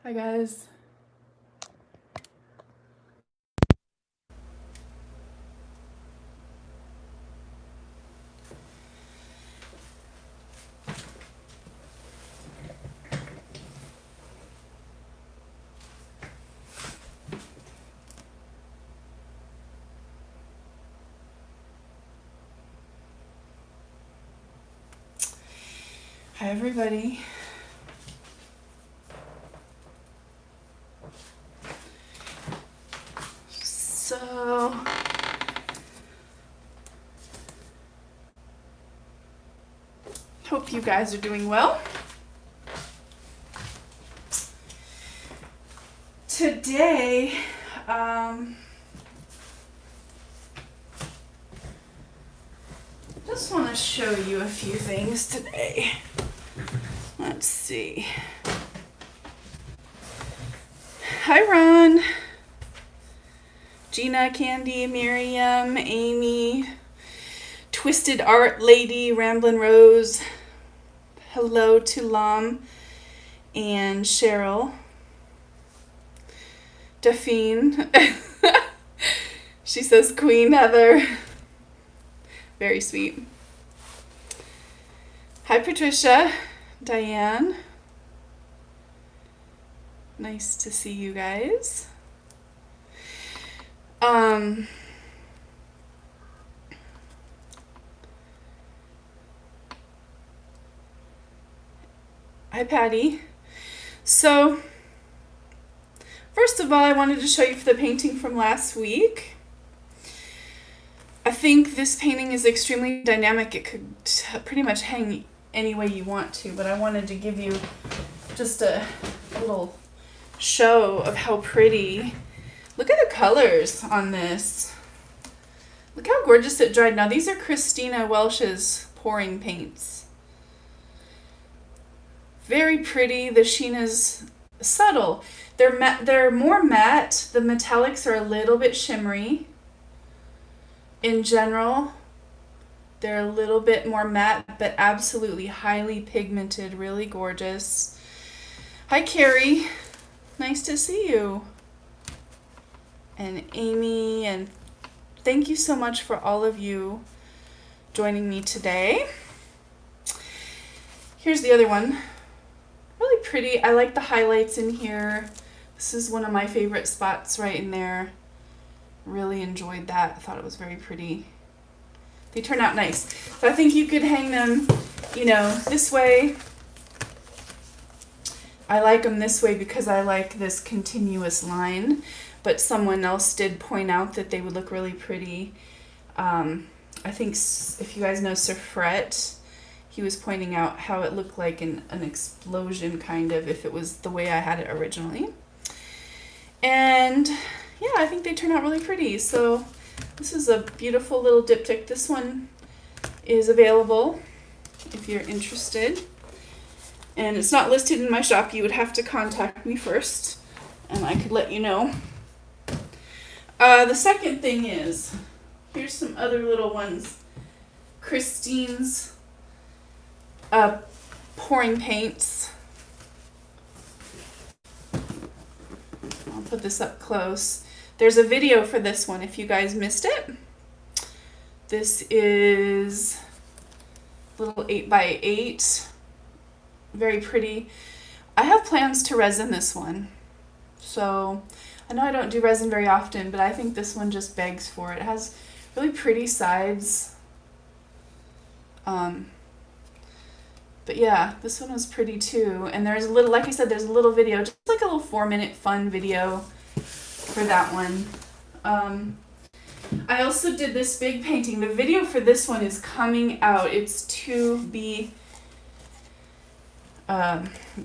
Hi guys. Hi everybody. So hope you guys are doing well. Today, just want to show you a few things today. Let's see. Hi Ron, Gina, Candy, Miriam, Amy, Twisted Art Lady, Ramblin' Rose. Hello to Lam and Cheryl. Daphine. She says Queen Heather. Very sweet. Hi Patricia, Diane. Nice to see you guys. Hi Patty. So first of all, I wanted to show you the painting from last week. I think this painting is extremely dynamic. It could pretty much hang any way you want to, but I wanted to give you just a little show of how pretty. Look at the colors on this. Look how gorgeous it dried. Now these are Christina Welsh's pouring paints. Very pretty. The sheen is subtle. They're more matte. The metallics are a little bit shimmery. In general, they're a little bit more matte, but absolutely highly pigmented, really gorgeous. Hi Carrie, nice to see you. And Amy, and thank you so much for all of you joining me today. Here's the other one. Really pretty. I like the highlights in here. This is one of my favorite spots right in there. Really enjoyed that. I thought it was very pretty. They turn out nice. So I think you could hang them, you know, this way. I like them this way because I like this continuous line, but someone else did point out that they would look really pretty. I think if you guys know Sir Fret, he was pointing out how it looked like an explosion kind of if it was the way I had it originally. And yeah, I think they turn out really pretty. So this is a beautiful little diptych. This one is available if you're interested. And it's not listed in my shop. You would have to contact me first and I could let you know. The second thing is, here's some other little ones. Christine's pouring paints. I'll put this up close. There's a video for this one if you guys missed it. This is little 8x8. Very pretty. I have plans to resin this one. So I know I don't do resin very often, but I think this one just begs for it. It has really pretty sides. But yeah, this one was pretty too. And there's a little, like I said, there's a little video, just like a little 4-minute fun video for that one. I also did this big painting. The video for this one is coming out. It's to be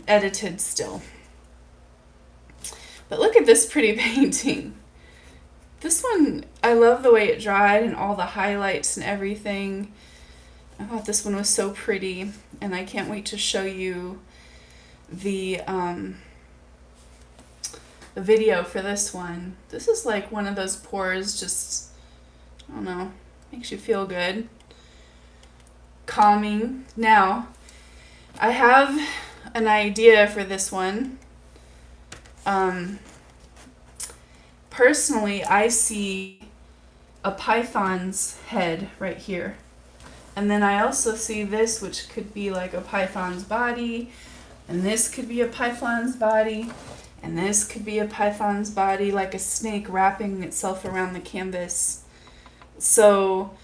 edited still. But look at this pretty painting. This one, I love the way it dried and all the highlights and everything. I thought this one was so pretty, and I can't wait to show you the video for this one. This is like one of those pours, just, I don't know, makes you feel good. Calming. Now, I have an idea for this one. Um, Personally, I see a python's head right here. And then I also see this, which could be like a python's body, and this could be a python's body, and this could be a python's body, like a snake wrapping itself around the canvas. So,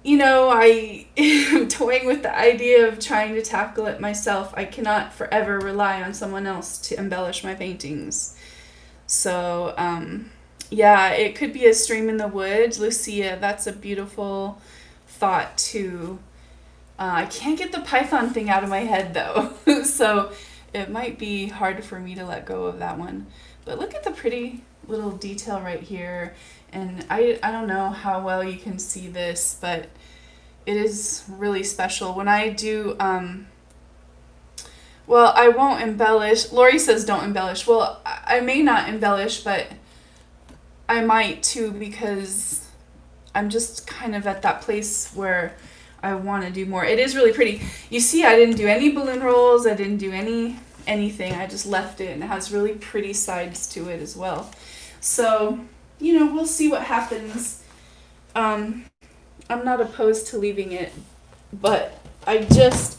you know, I am toying with the idea of trying to tackle it myself. I cannot forever rely on someone else to embellish my paintings. So, yeah, it could be a stream in the woods. Lucia, that's a beautiful thought too. I can't get the python thing out of my head though. So it might be hard for me to let go of that one. But look at the pretty little detail right here. And I don't know how well you can see this, but it is really special. When I do, well, I won't embellish. Lori says don't embellish. Well, I may not embellish, but I might too, because I'm just kind of at that place where I want to do more. It is really pretty. You see, I didn't do any balloon rolls. I didn't do anything. I just left it, and it has really pretty sides to it as well. So, you know, we'll see what happens. I'm not opposed to leaving it, but I just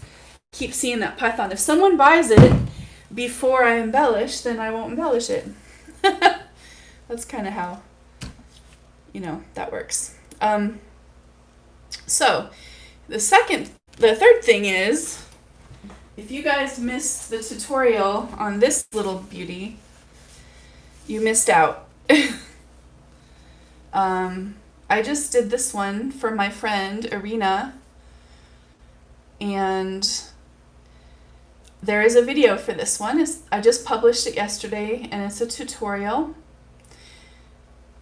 keep seeing that python. If someone buys it before I embellish, then I won't embellish it. That's kind of how, you know, that works. So the third thing is, if you guys missed the tutorial on this little beauty, you missed out. I just did this one for my friend Irina, and there is a video for this one. I just published it yesterday, and it's a tutorial.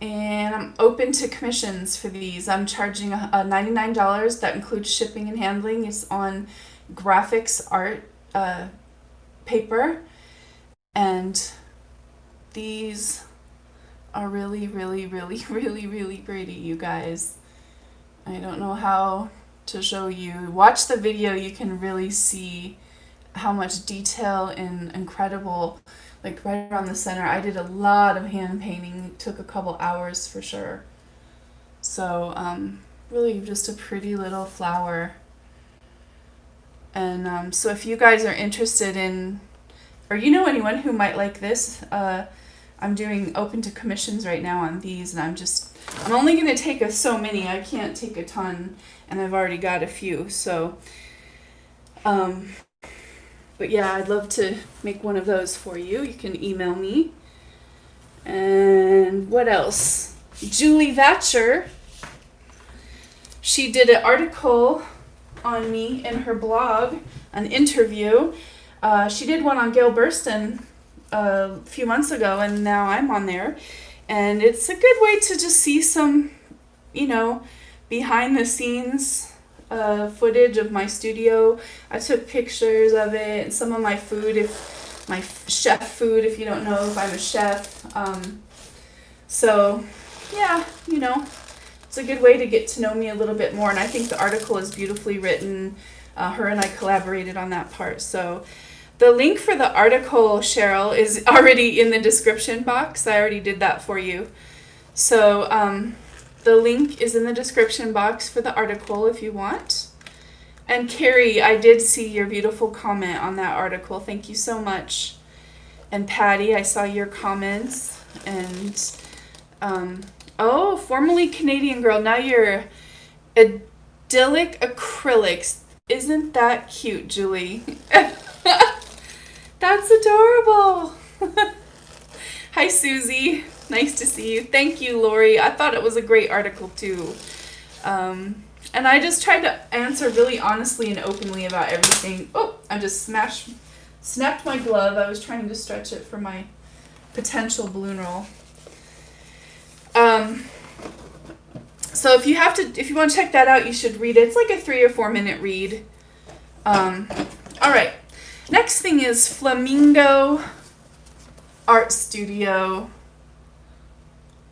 And I'm open to commissions for these. I'm charging $99. That includes shipping and handling. It's on graphics art paper. And these are really, really, really, really, really pretty, you guys. I don't know how to show you. Watch the video. You can really see how much detail and incredible, like right around the center. I did a lot of hand painting. It took a couple hours for sure. So really just a pretty little flower. And so if you guys are interested in, or you know anyone who might like this, I'm doing open to commissions right now on these, and I'm only going to take so many. I can't take a ton, and I've already got a few. So but yeah, I'd love to make one of those for you. You can email me. And what else? Julie Vatcher, she did an article on me in her blog, an interview. She did one on Gail Burston a few months ago, and now I'm on there. And it's a good way to just see some, you know, behind the scenes footage of my studio. I took pictures of it and some of my food, if my chef food, if you don't know if I'm a chef. So yeah, you know, it's a good way to get to know me a little bit more, and I think the article is beautifully written. Her and I collaborated on that part. So the link for the article, Cheryl, is already in the description box. I already did that for you. So the link is in the description box for the article if you want. And Carrie, I did see your beautiful comment on that article. Thank you so much. And Patty, I saw your comments. And oh, formerly Canadian girl, now you're idyllic acrylics. Isn't that cute, Julie? That's adorable. Hi, Susie. Nice to see you. Thank you, Lori. I thought it was a great article, too. And I just tried to answer really honestly and openly about everything. Oh, I just snapped my glove. I was trying to stretch it for my potential balloon roll. So if you want to check that out, you should read it. It's like a 3 or 4 minute read. All right. Next thing is Flamingo Art Studio.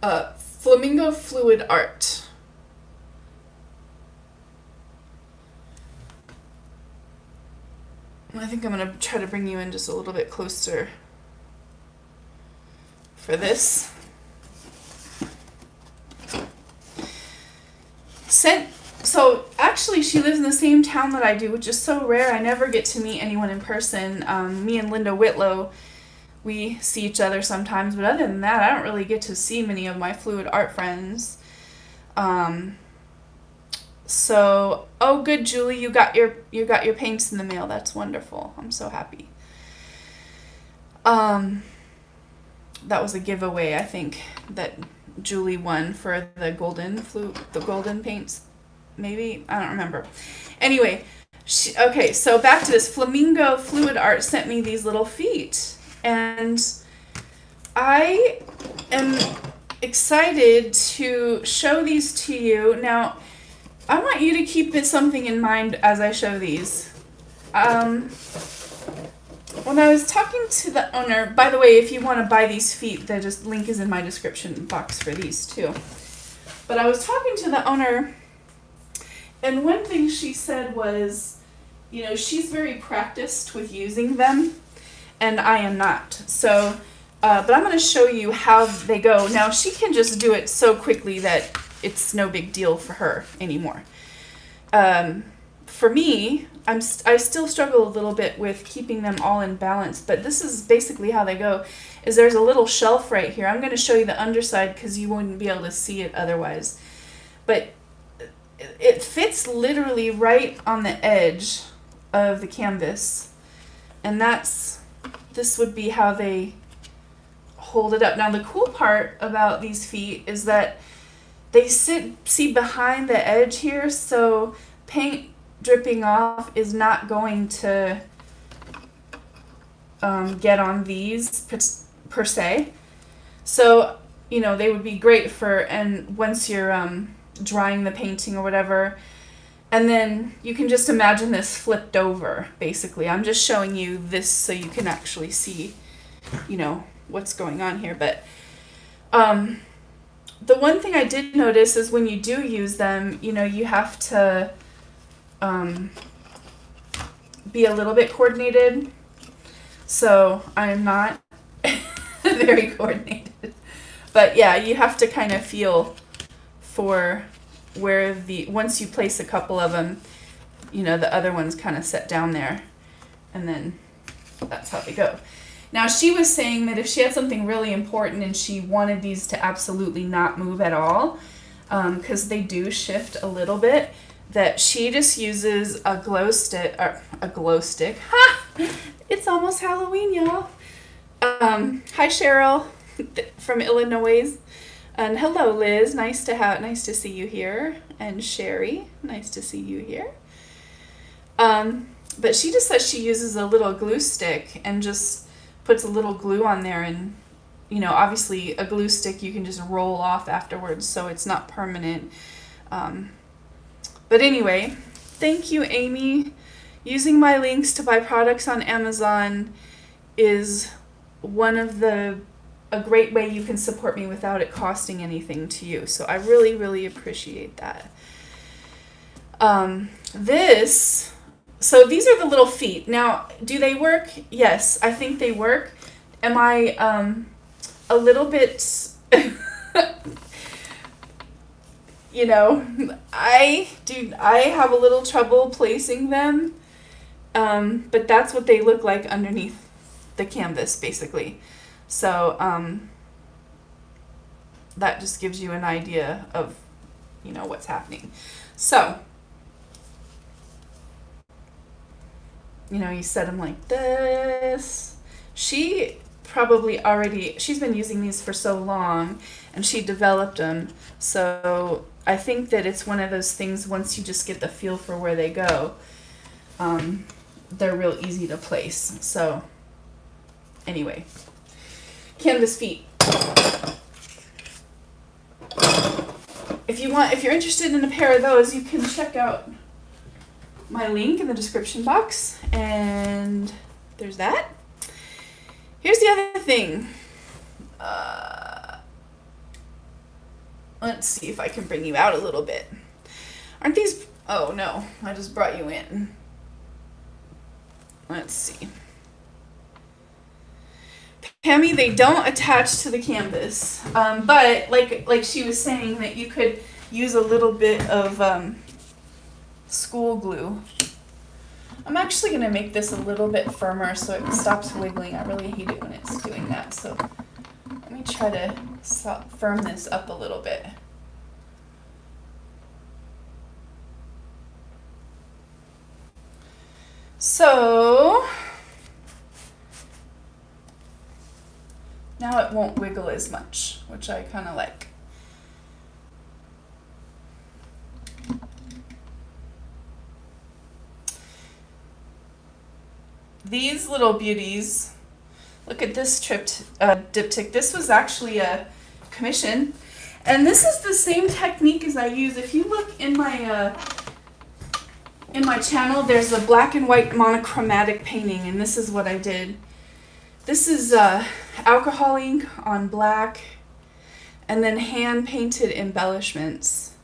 Flamingo Fluid Art. I think I'm going to try to bring you in just a little bit closer. for this. So actually she lives in the same town that I do, which is so rare. I never get to meet anyone in person. Me and Linda Whitlow, we see each other sometimes, but other than that, I don't really get to see many of my fluid art friends. So, oh good, Julie, you got your paints in the mail. That's wonderful. I'm so happy. That was a giveaway, I think, that Julie won for the golden paints. Maybe, I don't remember. Anyway, okay, so back to this. Flamingo Fluid Art sent me these little feet, and I am excited to show these to you. Now, I want you to keep something in mind as I show these. When I was talking to the owner, by the way, if you want to buy these feet, the link is in my description box for these too. But I was talking to the owner, and one thing she said was, you know, she's very practiced with using them, and I am not. So, but I'm going to show you how they go. Now, she can just do it so quickly that it's no big deal for her anymore. For me, I still struggle a little bit with keeping them all in balance, but this is basically how they go. Is there's a little shelf right here. I'm going to show you the underside because you wouldn't be able to see it otherwise. But it fits literally right on the edge of the canvas, and this would be how they hold it up. Now the cool part about these feet is that they see behind the edge here, so paint dripping off is not going to get on these per se. So, you know, they would be great and once you're drying the painting or whatever, and then you can just imagine this flipped over, basically. I'm just showing you this so you can actually see, you know, what's going on here. But the one thing I did notice is when you do use them, you know, you have to be a little bit coordinated. So I'm not very coordinated. But yeah, you have to kind of feel for where once you place a couple of them, you know, the other ones kind of set down there. And then that's how they go. Now, she was saying that if she had something really important and she wanted these to absolutely not move at all, because they do shift a little bit, that she just uses a glow stick. Ha! It's almost Halloween, y'all. Hi, Cheryl from Illinois. And hello, Liz. Nice to see you here. And Sherry, nice to see you here. But she just says she uses a little glue stick and just puts a little glue on there, and you know, obviously a glue stick you can just roll off afterwards, so it's not permanent. But anyway, thank you, Amy. Using my links to buy products on Amazon is a great way you can support me without it costing anything to you. So I really, really appreciate that. So these are the little feet. Now, do they work? Yes, I think they work. Am I a little bit, you know, I have a little trouble placing them, but that's what they look like underneath the canvas, basically. So that just gives you an idea of, you know, what's happening. So, you know, you set them like this. She's been using these for so long, and she developed them. So I think that it's one of those things, once you just get the feel for where they go, they're real easy to place. So anyway, canvas feet. If you're interested in a pair of those, you can check out my link in the description box, and there's that. Here's the other thing. Let's see if I can bring you out a little bit. Aren't these... Oh, no. I just brought you in. Let's see. Pammy, they don't attach to the canvas, but like she was saying, that you could use a little bit of school glue. I'm actually going to make this a little bit firmer so it stops wiggling. I really hate it when it's doing that, so let me try to firm this up a little bit. So now it won't wiggle as much, which I kind of like. These little beauties, look at this diptych. This was actually a commission, and this is the same technique as I use. If you look in my channel, there's a black and white monochromatic painting, and this is what I did. This is alcohol ink on black, and then hand painted embellishments.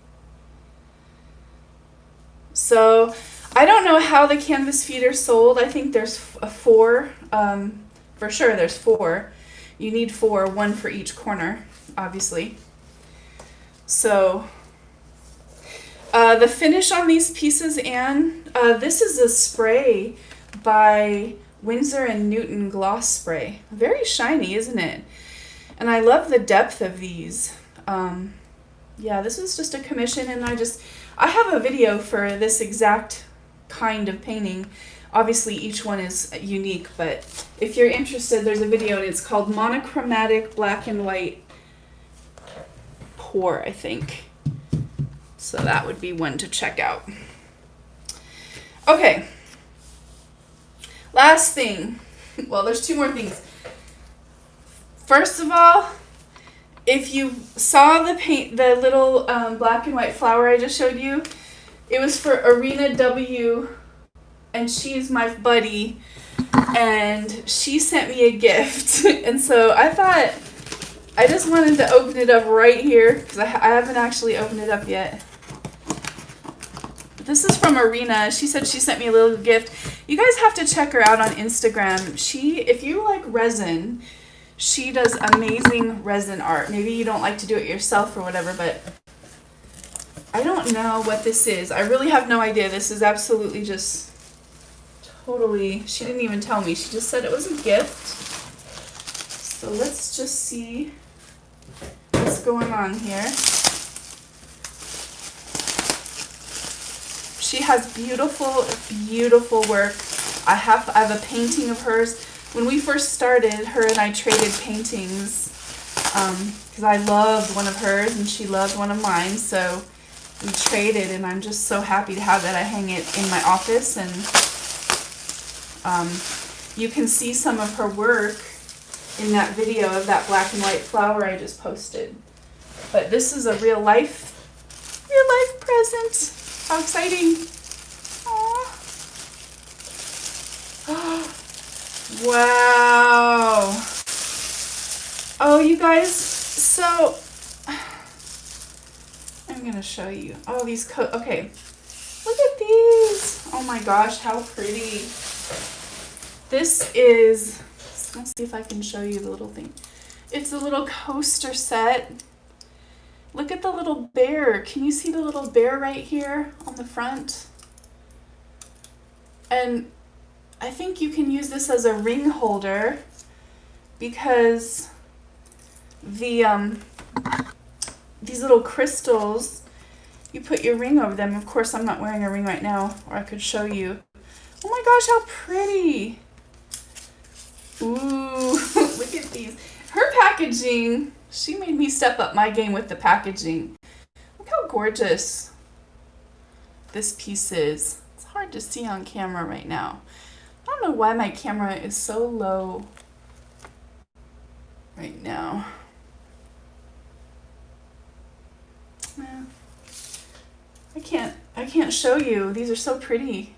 So I don't know how the canvas feet are sold. I think there's four. For sure there's four. You need four, one for each corner, obviously. So the finish on these pieces, Anne, this is a spray by Winsor & Newton Gloss Spray. Very shiny, isn't it? And I love the depth of these. Yeah, this was just a commission, and I have a video for this exact kind of painting. Obviously each one is unique, but if you're interested, there's a video, and it's called Monochromatic Black and White Pour, I think. So that would be one to check out. Okay. Last thing. Well, there's two more things. First of all, if you saw the little black and white flower I just showed you, it was for Arena W, and she's my buddy, and she sent me a gift. And so I thought, I just wanted to open it up right here, because I haven't actually opened it up yet. This is from Arena. She said she sent me a little gift. You guys have to check her out on Instagram. If you like resin, she does amazing resin art. Maybe you don't like to do it yourself or whatever, but I don't know what this is. I really have no idea. This is absolutely just totally, she didn't even tell me. She just said it was a gift. So let's just see what's going on here. She has beautiful, beautiful work. I have a painting of hers. When we first started, her and I traded paintings because I loved one of hers and she loved one of mine. So we traded, and I'm just so happy to have that. I hang it in my office, and you can see some of her work in that video of that black and white flower I just posted. But this is a real life present. How exciting. Aww. Wow. Oh, you guys, so I'm going to show you. Oh, these okay. Look at these. Oh my gosh, how pretty. This is, let's see if I can show you the little thing. It's a little coaster set. Look at the little bear. Can you see the little bear right here on the front? And I think you can use this as a ring holder, because these little crystals, you put your ring over them. Of course, I'm not wearing a ring right now, or I could show you. Oh my gosh, how pretty. Ooh, look at these. Her packaging, she made me step up my game with the packaging. Look how gorgeous this piece is. It's hard to see on camera right now. I don't know why my camera is so low right now. I can't show you. These are so pretty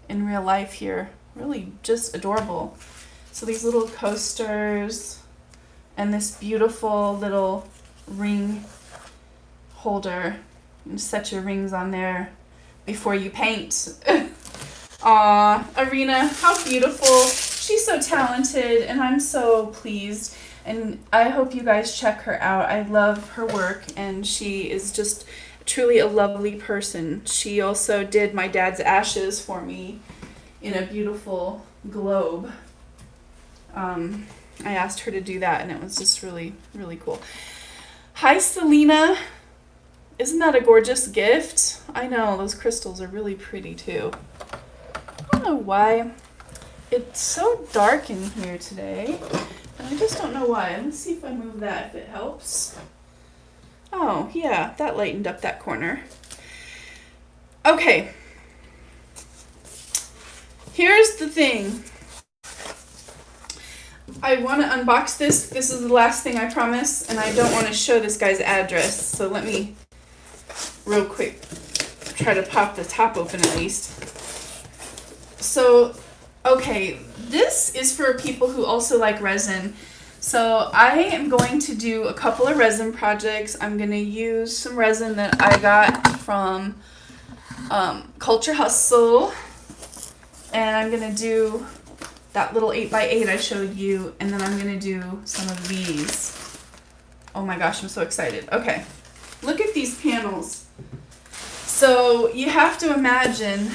in real life here. Really just adorable. So these little coasters and this beautiful little ring holder. You can set your rings on there before you paint. Aw, Arena, how beautiful. she's so talented, and I'm so pleased. And I hope you guys check her out. I love her work, and she is just truly a lovely person. She also did my dad's ashes for me in a beautiful globe. I asked her to do that, and it was just really, really cool. Hi, Selena. Isn't that a gorgeous gift? I know, those crystals are really pretty too. I don't know why. It's so dark in here today, and I just don't know why. Let's see if I move that, if it helps. Oh, yeah, that lightened up that corner. Okay. Here's the thing. I want to unbox this. This is the last thing, I promise, and I don't want to show this guy's address, so let me real quick try to pop the top open at least. So, okay, this is for people who also like resin. So I am going to do a couple of resin projects. I'm going to use some resin that I got from Culture Hustle, and I'm going to do that little 8x8 I showed you, and then I'm going to do some of these. Oh my gosh, I'm so excited. Okay, look at these panels. So you have to imagine,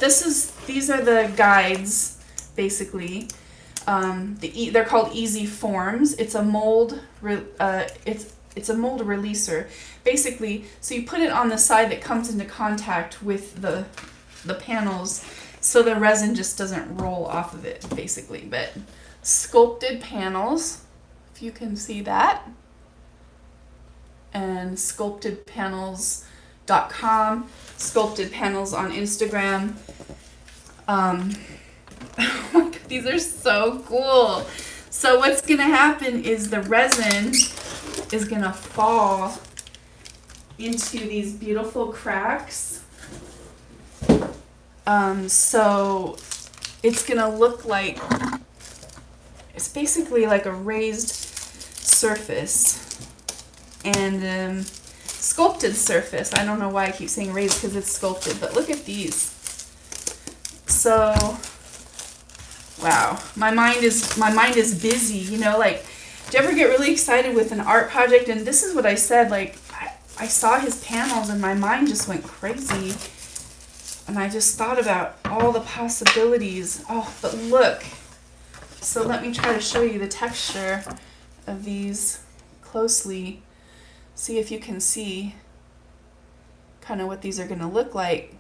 these are the guides, basically. They're called Easy Forms. It's a mold, it's a mold releaser, basically. So you put it on the side that comes into contact with the panels, so the resin just doesn't roll off of it, basically. But Sculpted panels, if you can see that, and sculptedpanels.com, Sculpted Panels on Instagram. Oh my God, these are so cool. So what's gonna happen is the resin is gonna fall into these beautiful cracks. So it's gonna look like, it's basically like a raised surface and sculpted surface. I don't know why I keep saying raised, because it's sculpted, but look at these. So, wow, my mind is busy, you know, like, do you ever get really excited with an art project? And this is what I said, like, I saw his panels and my mind just went crazy. And I just thought about all the possibilities. Oh, but look. So let me try to show you the texture of these closely. See if you can see kind of what these are going to look like.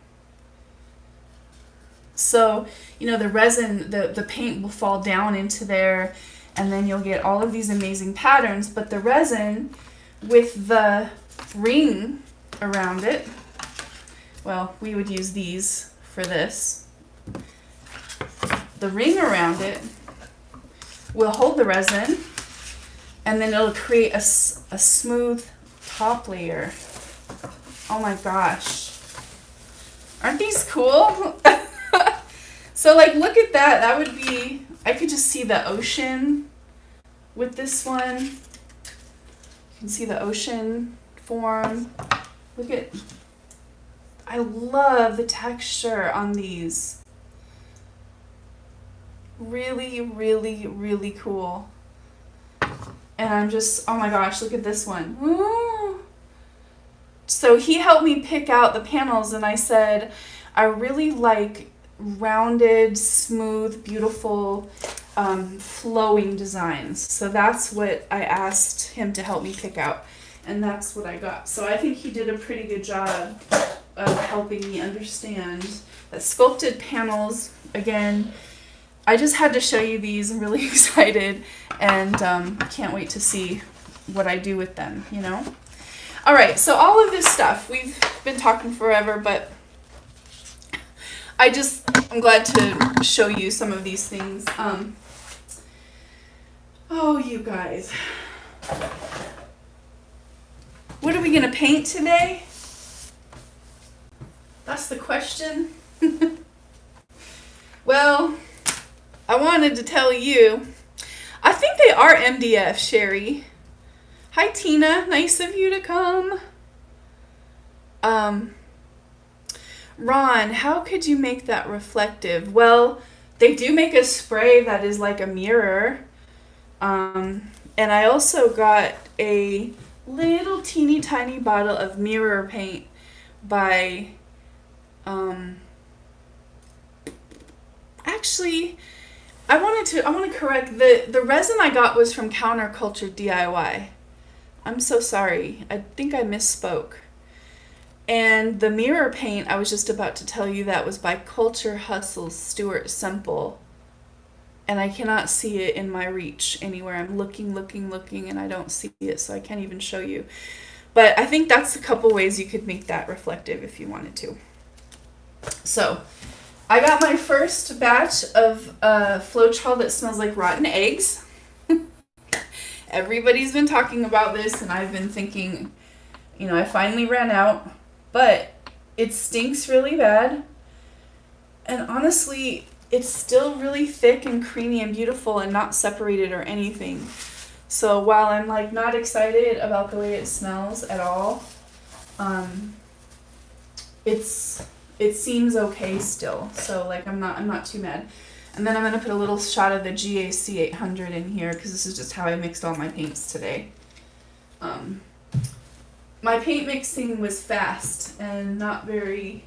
So, you know, the resin, the paint will fall down into there, and then you'll get all of these amazing patterns. But the resin with the ring around it, well, we would use these for this. The ring around it will hold the resin, and then it'll create a smooth top layer. Oh my gosh. Aren't these cool? So, like, look at that. That would be, I could just see the ocean with this one. You can see the ocean form. Look at, I love the texture on these. Really, really, really cool. And I'm just, oh my gosh, look at this one. Ooh. So he helped me pick out the panels, and I said, I really like rounded, smooth, beautiful, flowing designs. So that's what I asked him to help me pick out, and that's what I got. So I think he did a pretty good job of helping me understand that Sculpted Panels, again, I just had to show you these. I'm really excited, and can't wait to see what I do with them, you know? All right, so all of this stuff, we've been talking forever, but I'm glad to show you some of these things. Oh, you guys. What are we going to paint today? That's the question. Well, I wanted to tell you, I think they are MDF, Sherry. Hi, Tina. Nice of you to come. Ron, how could you make that reflective? Well, They do make a spray that is like a mirror. And I also got a little teeny tiny bottle of mirror paint by, actually, I want to correct, the resin I got was from Counterculture DIY. I'm so sorry. I think I misspoke. And the mirror paint, I was just about to tell you, that was by Culture Hustle's Stuart Semple. And I cannot see it in my reach anywhere. I'm looking, and I don't see it, so I can't even show you. But I think that's a couple ways you could make that reflective if you wanted to. So, I got my first batch of Floetrol that smells like rotten eggs. Everybody's been talking about this, and I've been thinking, I finally ran out. But it stinks really bad. And honestly, it's still really thick and creamy and beautiful and not separated or anything. So while I'm like not excited about the way it smells at all, it seems okay still. So like I'm not too mad. And then I'm gonna put a little shot of the GAC 800 in here because this is just how I mixed all my paints today. My paint mixing was fast and not very.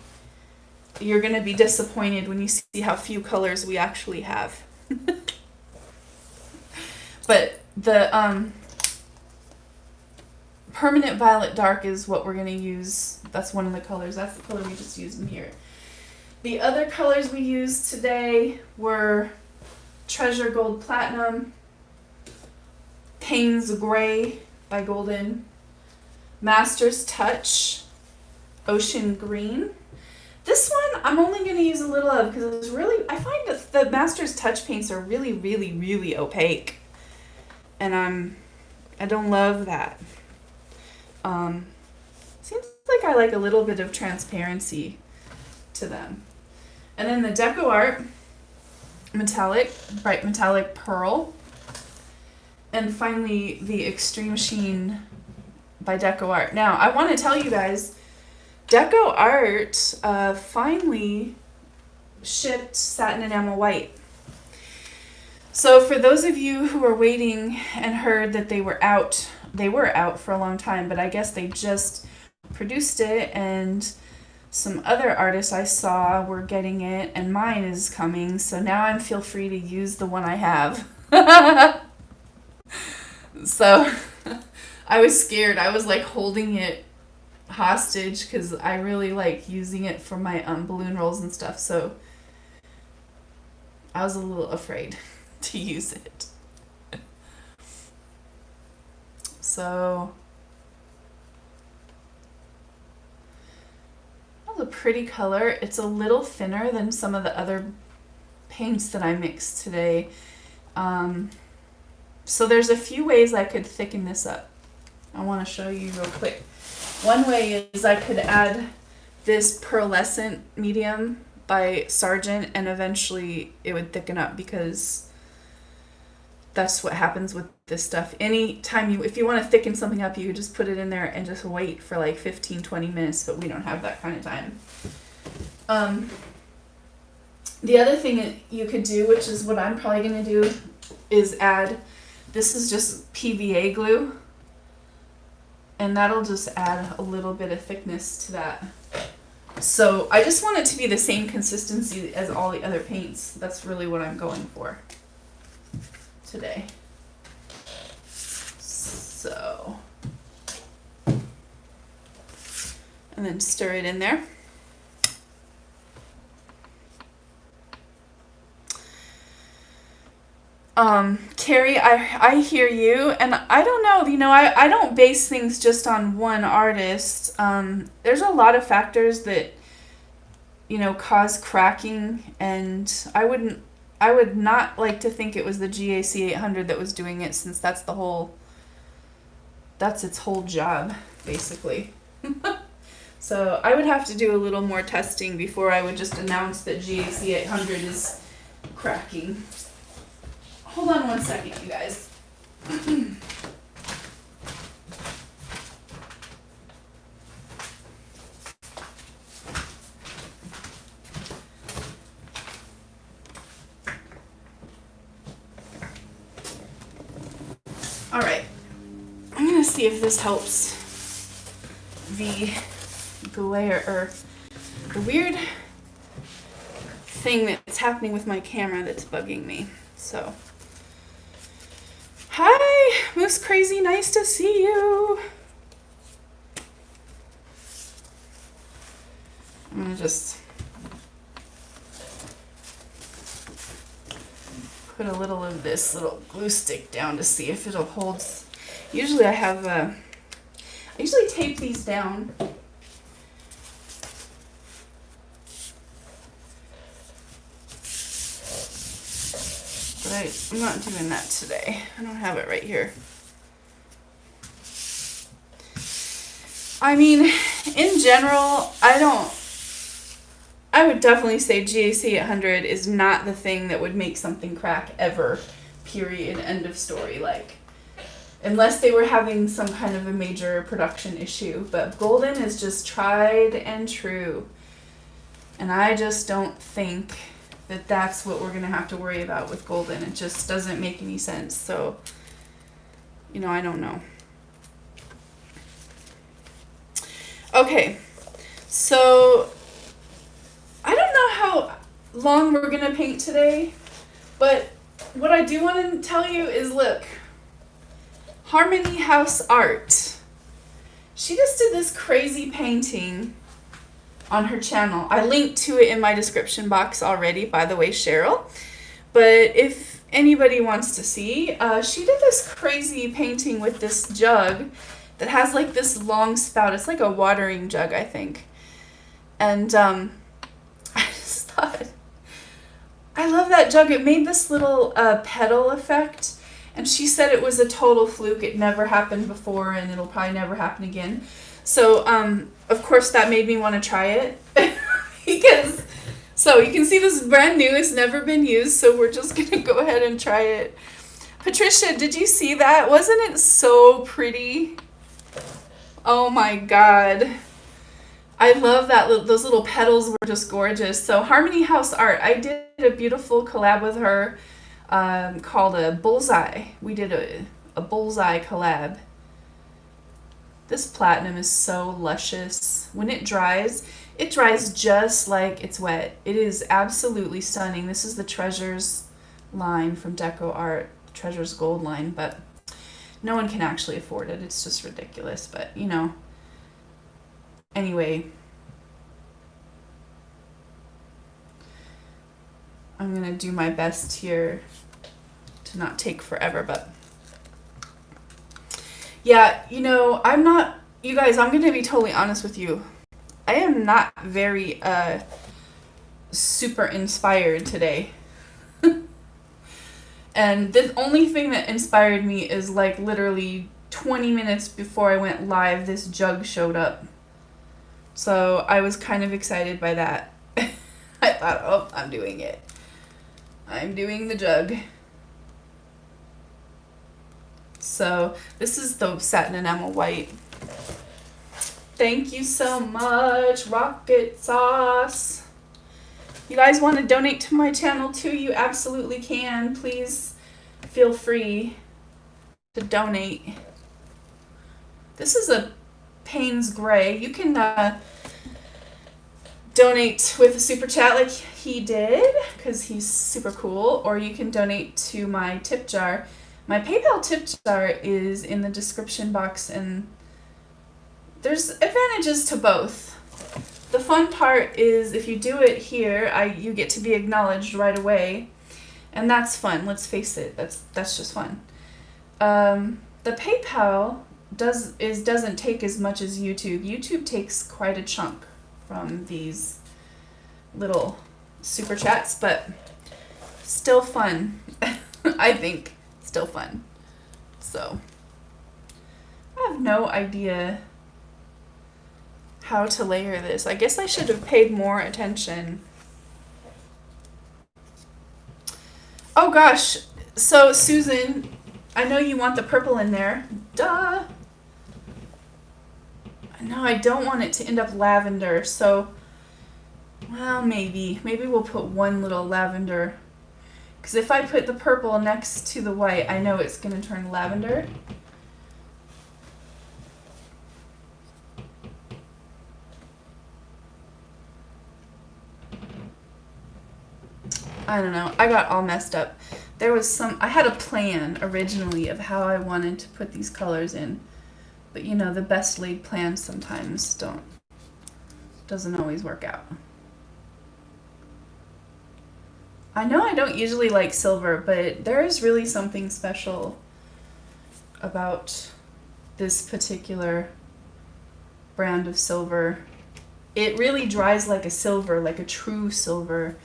You're going to be disappointed when you see how few colors we actually have. But the Permanent Violet Dark is what we're going to use. That's one of the colors. That's the color we just used in here. The other colors we used today were Treasure Gold Platinum, Payne's Gray by Golden, Master's Touch, Ocean Green. This one I'm only going to use a little of because it's really, I find that the Master's Touch paints are really, really, really opaque. And I don't love that. Seems like I like a little bit of transparency to them. And then the Deco Art Metallic, Bright Metallic Pearl. And finally the Extreme Sheen by Deco Art. Now, I want to tell you guys, Deco Art finally shipped Satin Enamel White. So for those of you who are waiting and heard that they were out for a long time, but I guess they just produced it, and some other artists I saw were getting it, and mine is coming, so now I feel free to use the one I have. So I was scared. I was like holding it hostage because I really like using it for my balloon rolls and stuff, so I was a little afraid to use it. So that's a pretty color. It's a little thinner than some of the other paints that I mixed today. So there's a few ways I could thicken this up. I want to show you real quick. One way is I could add this pearlescent medium by Sargent, and eventually it would thicken up because that's what happens with this stuff. Anytime if you want to thicken something up, you could just put it in there and just wait for like 15-20 minutes, but we don't have that kind of time. The other thing you could do, which is what I'm probably going to do, is add, this is just PVA glue, and that'll just add a little bit of thickness to that. So I just want it to be the same consistency as all the other paints. That's really what I'm going for today. So, and then stir it in there. Carrie, I hear you, and I don't know, I don't base things just on one artist. There's a lot of factors that, cause cracking, and I would not like to think it was the GAC 800 that was doing it, since that's its whole job, basically. So I would have to do a little more testing before I would just announce that GAC 800 is cracking. Hold on one second, you guys. All right, I'm gonna see if this helps the glare, or the weird thing that's happening with my camera that's bugging me. So, hi, Moose Crazy, nice to see you. I'm gonna just put a little of this little glue stick down to see if it'll hold. Usually I usually tape these down. But I'm not doing that today. I don't have it right here. I mean, in general, I would definitely say GAC 100 is not the thing that would make something crack ever, period, end of story. Like, unless they were having some kind of a major production issue. But golden is just tried and true. And I just don't think that that's what we're going to have to worry about with golden. It just doesn't make any sense. So, you know, I don't know. Okay, so I don't know how long we're going to paint today, but what I do want to tell you is, look, Harmony House Art. She just did this crazy painting on her channel. I linked to it in my description box already, by the way, Cheryl. But if anybody wants to see, she did this crazy painting with this jug that has like this long spout. It's like a watering jug, I think. And I just thought, I love that jug. It made this little petal effect. And she said it was a total fluke. It never happened before, and it'll probably never happen again. So, of course, that made me want to try it. Because, so you can see this is brand new. It's never been used, so we're just going to go ahead and try it. Patricia, did you see that? Wasn't it so pretty? Oh my God. I love that. Those little petals were just gorgeous. So Harmony House Art, I did a beautiful collab with her called a Bullseye. We did a Bullseye collab. This platinum is so luscious. When it dries just like it's wet. It is absolutely stunning. This is the Treasures line from Deco Art, Treasures Gold line, but no one can actually afford it. It's just ridiculous, but you know. Anyway, I'm going to do my best here to not take forever, but yeah, you know, you guys, I'm going to be totally honest with you. I am not very super inspired today. And the only thing that inspired me is like literally 20 minutes before I went live, this jug showed up. So I was kind of excited by that. I thought, oh, I'm doing it. I'm doing the jug. So this is the satin enamel white. Thank you so much, Rocket Sauce. You guys want to donate to my channel too? You absolutely can. Please feel free to donate. This is a Payne's Gray. You can donate with a super chat like he did, because he's super cool, or you can donate to my tip jar. My PayPal tip jar is in the description box, and there's advantages to both. The fun part is if you do it here, you get to be acknowledged right away, and that's fun. Let's face it, that's just fun. The PayPal doesn't take as much as YouTube. YouTube takes quite a chunk from these little super chats, but still fun. I think still fun. So I have no idea how to layer this. I guess I should have paid more attention. Oh gosh, so Susan, I know you want the purple in there. Duh. No, I don't want it to end up lavender, so, well, maybe we'll put one little lavender, Because if I put the purple next to the white, I know it's going to turn lavender. I don't know. I got all messed up. There was I had a plan originally of how I wanted to put these colors in. But you know, the best laid plans sometimes doesn't always work out. I know I don't usually like silver, but there is really something special about this particular brand of silver. It really dries like a silver, like a true silver,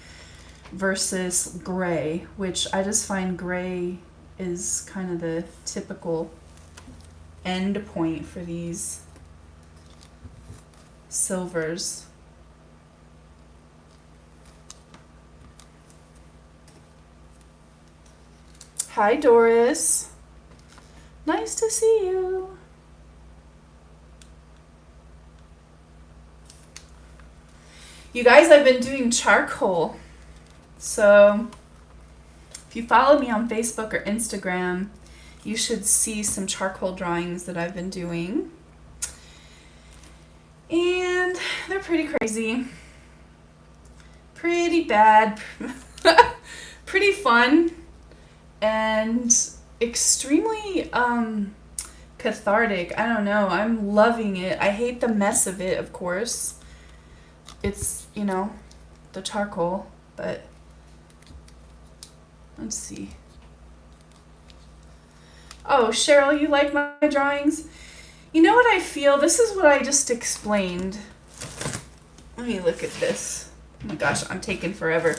versus gray, which I just find gray is kind of the typical end point for these silvers. Hi, Doris. Nice to see you. You guys, I've been doing charcoal. So if you follow me on Facebook or Instagram, you should see some charcoal drawings that I've been doing. And they're pretty crazy. Pretty bad. Pretty fun. And extremely cathartic. I don't know. I'm loving it. I hate the mess of it, of course. It's, you know, the charcoal, but let's see. Oh, Cheryl, you like my drawings? You know what I feel? This is what I just explained. Let me look at this. Oh my gosh, I'm taking forever.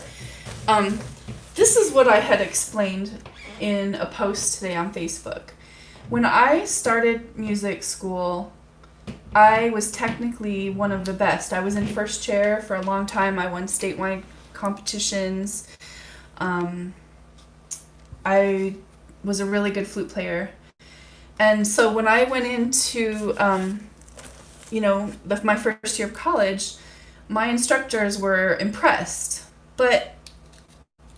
This is what I had explained in a post today on Facebook. When I started music school, I was technically one of the best. I was in first chair for a long time. I won statewide competitions. I was a really good flute player. And so when I went into, my first year of college, my instructors were impressed. But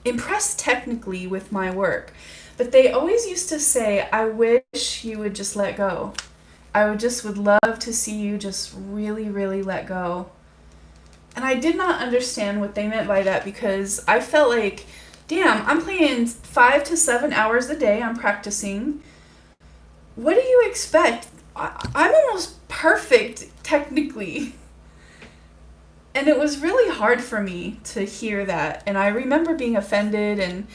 impressed technically with my work. But they always used to say, I wish you would just let go. I would love to see you just really, really let go. And I did not understand what they meant by that, because I felt like, damn, I'm playing 5 to 7 hours a day. I'm practicing. What do you expect? I'm almost perfect, technically. And it was really hard for me to hear that. And I remember being offended. And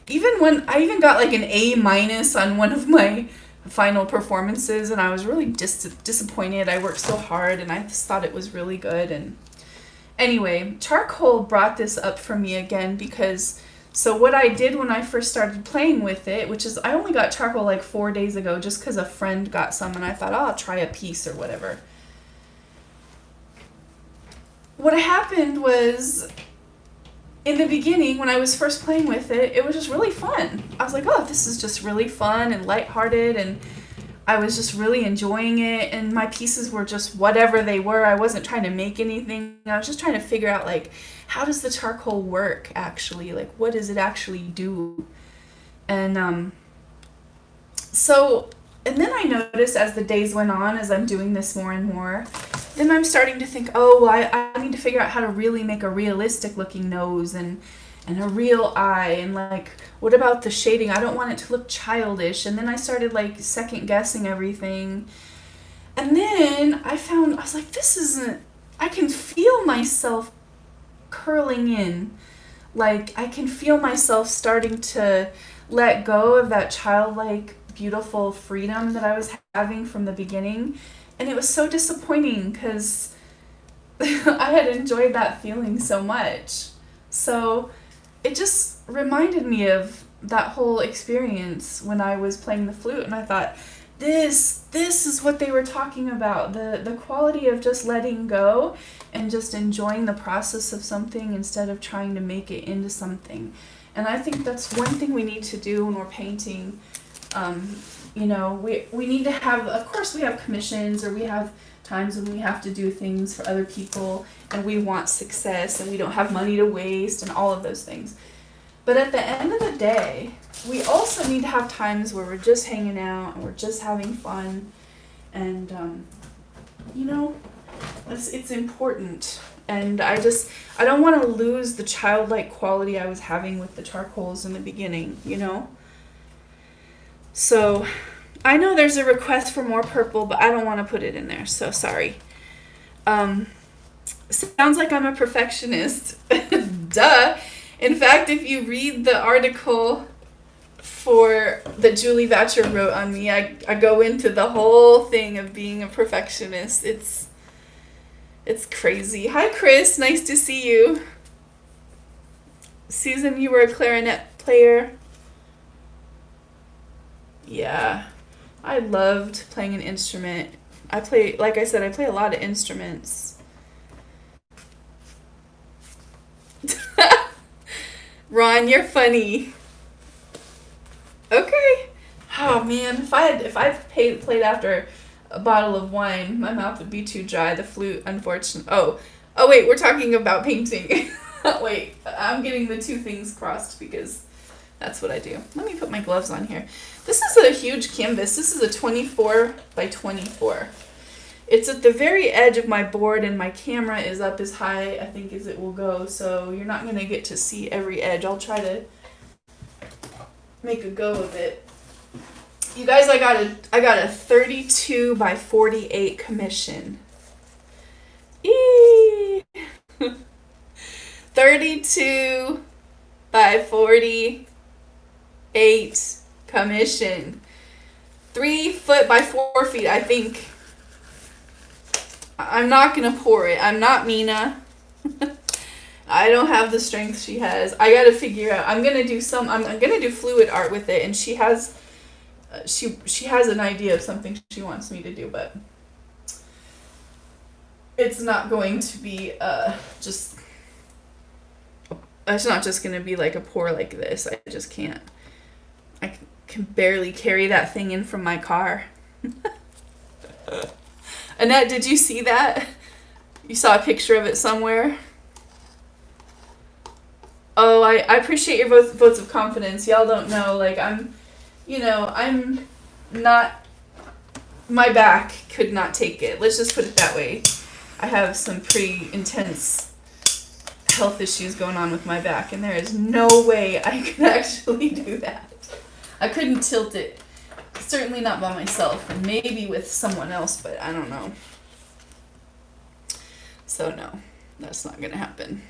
even when I got like an A- on one of my final performances, and I was really disappointed. I worked so hard and I just thought it was really good. And anyway, charcoal brought this up for me again, because so what I did when I first started playing with it, which is I only got charcoal like 4 days ago, just because a friend got some and I thought, oh, I'll try a piece or whatever. What happened was, in the beginning, when I was first playing with it, it was just really fun. I was like, oh, this is just really fun and lighthearted, and I was just really enjoying it, and my pieces were just whatever they were. I wasn't trying to make anything. I was just trying to figure out, like, how does the charcoal work, actually? Like, what does it actually do? And and then I noticed as the days went on, as I'm doing this more and more, then I'm starting to think, oh, well, I need to figure out how to really make a realistic looking nose and a real eye, and like, what about the shading? I don't want it to look childish. And then I started like second guessing everything. And then I was like, this isn't, I can feel myself curling in. Like, I can feel myself starting to let go of that childlike, beautiful freedom that I was having from the beginning. And it was so disappointing, because I had enjoyed that feeling so much. So it just reminded me of that whole experience when I was playing the flute, and I thought, this is what they were talking about, the quality of just letting go and just enjoying the process of something instead of trying to make it into something. And I think that's one thing we need to do when we're painting. We need to have, of course we have commissions, or we have times when we have to do things for other people, and we want success, and we don't have money to waste, and all of those things. But at the end of the day, we also need to have times where we're just hanging out and we're just having fun. And, you know, it's important. And I don't want to lose the childlike quality I was having with the charcoals in the beginning, you know? So I know there's a request for more purple, but I don't want to put it in there, so sorry. Sounds like I'm a perfectionist. Duh. In fact, if you read the article that Julie Vatcher wrote on me, I go into the whole thing of being a perfectionist. It's crazy. Hi, Chris. Nice to see you. Susan, you were a clarinet player. Yeah. I loved playing an instrument. Like I said, I play a lot of instruments. Ron, you're funny. Okay. Oh man, if I played after a bottle of wine, my mouth would be too dry. The flute, unfortunately. Oh wait, we're talking about painting. Wait, I'm getting the two things crossed because that's what I do. Let me put my gloves on here. This is a huge canvas. This is a 24 by 24. It's at the very edge of my board, and my camera is up as high, I think, as it will go, so you're not going to get to see every edge. I'll try to make a go of it. You guys, I got a 32 by 48 commission. Eee! 32 by 48 commission. 3 foot by 4 feet, I think. I'm not gonna pour it. I'm not Mina. I don't have the strength she has. I gotta figure out. I'm gonna do fluid art with it, and she has an idea of something she wants me to do, but it's not going to be it's not just gonna be like a pour like this. I just can't. I can barely carry that thing in from my car. Annette, did you see that? You saw a picture of it somewhere? Oh, I appreciate your votes of confidence. Y'all don't know, like, I'm not, my back could not take it. Let's just put it that way. I have some pretty intense health issues going on with my back, and there is no way I could actually do that. I couldn't tilt it. Certainly not by myself, and maybe with someone else, but I don't know. So no, that's not gonna happen.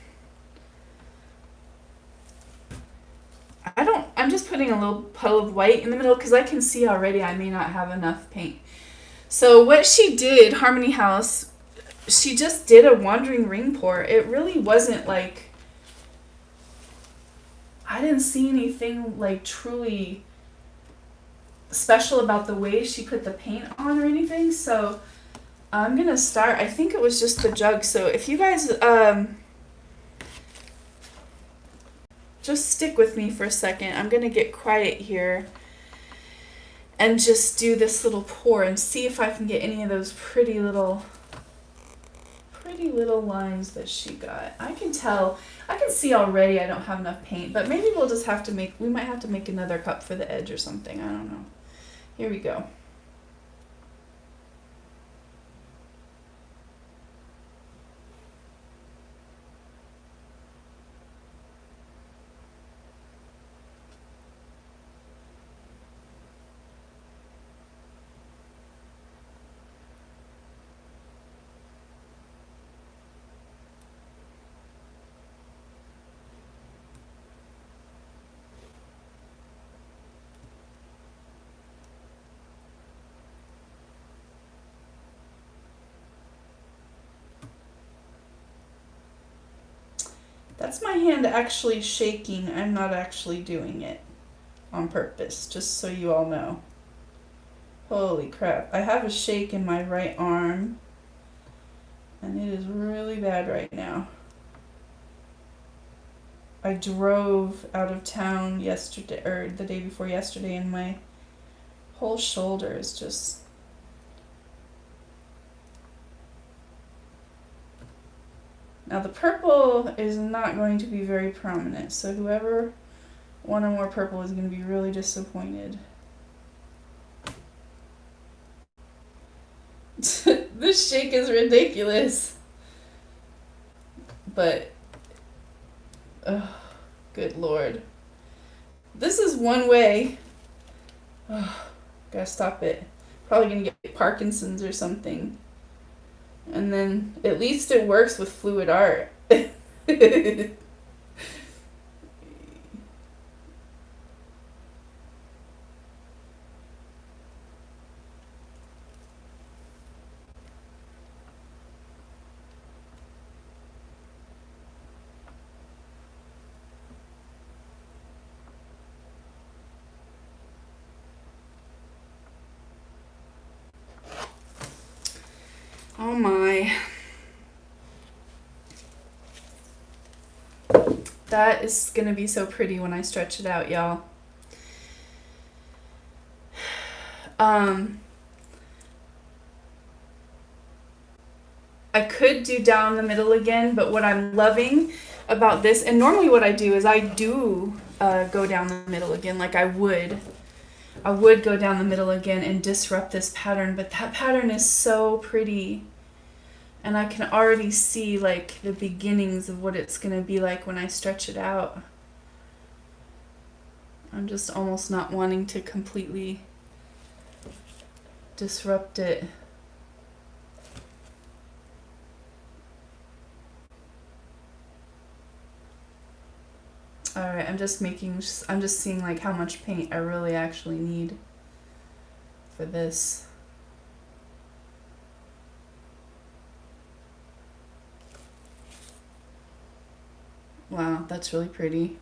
I'm just putting a little puddle of white in the middle because I can see already I may not have enough paint. So what she did, Harmony House, she just did a wandering ring pour. It really wasn't like, I didn't see anything like truly special about the way she put the paint on or anything. So I'm gonna start. I think it was just the jug. So if you guys just stick with me for a second, I'm gonna get quiet here and just do this little pour and see if I can get any of those pretty little lines that she got. I can see already I don't have enough paint, but maybe we might have to make another cup for the edge or something. I don't know. Here we go. That's my hand actually shaking. I'm not actually doing it on purpose, just so you all know. Holy crap. I have a shake in my right arm, and it is really bad right now. I drove out of town yesterday, or the day before yesterday, and my whole shoulder is just... Now the purple is not going to be very prominent, so whoever One or more purple is going to be really disappointed. This shake is ridiculous. But, oh, good lord. This is one way. Oh, gotta stop it. Probably gonna get Parkinson's or something. And then at least it works with fluid art. Oh my. That is gonna be so pretty when I stretch it out, y'all. I could do down the middle again, but what I'm loving about this, and normally what I do is I do go down the middle again, like I would go down the middle again and disrupt this pattern, but that pattern is so pretty. And I can already see like the beginnings of what it's gonna be like when I stretch it out. I'm just almost not wanting to completely disrupt it. Alright, I'm just seeing like how much paint I really actually need for this. Wow, that's really pretty.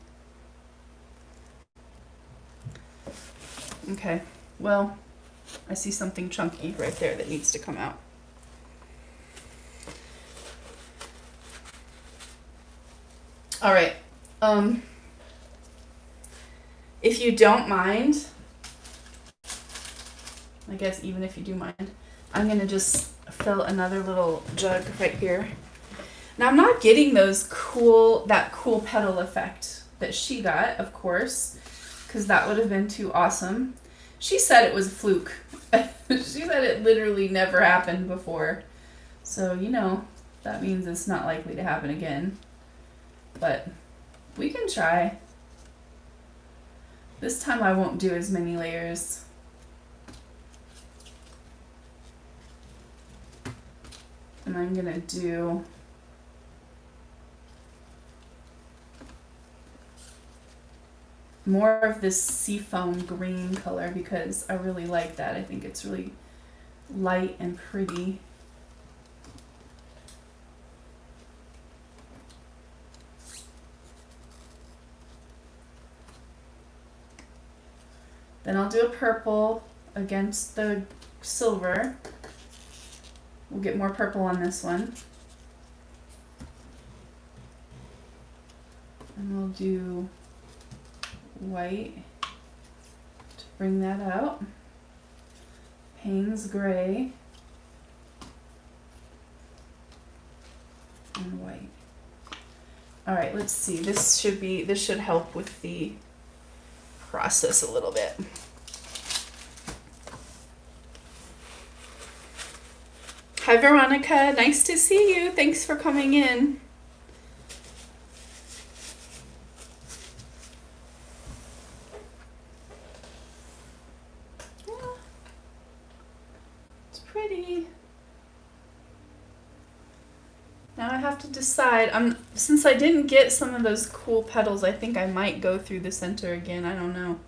Okay, well, I see something chunky right there that needs to come out. Alright, if you don't mind, I guess even if you do mind, I'm gonna just fill another little jug right here. Now I'm not getting that cool petal effect that she got, of course, because that would have been too awesome. She said it was a fluke. She said it literally never happened before. So, you know, that means it's not likely to happen again. But we can try. This time I won't do as many layers. And I'm gonna do more of this seafoam green color because I really like that. I think it's really light and pretty. Then I'll do a purple against the silver. We'll get more purple on this one. And we'll do white to bring that out. Payne's gray. And white. All right, let's see. This should help with the process a little bit. Hi Veronica, nice to see you. Thanks for coming in. Yeah, it's pretty. Now I have to decide. Since I didn't get some of those cool petals, I think I might go through the center again. I don't know.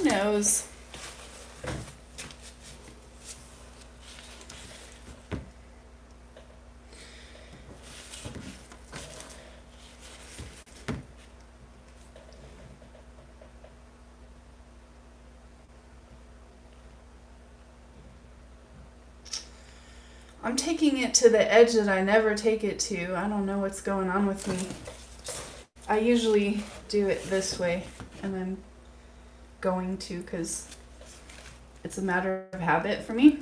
Who knows? I'm taking it to the edge that I never take it to. I don't know what's going on with me. I usually do it this way, and I'm going to because it's a matter of habit for me.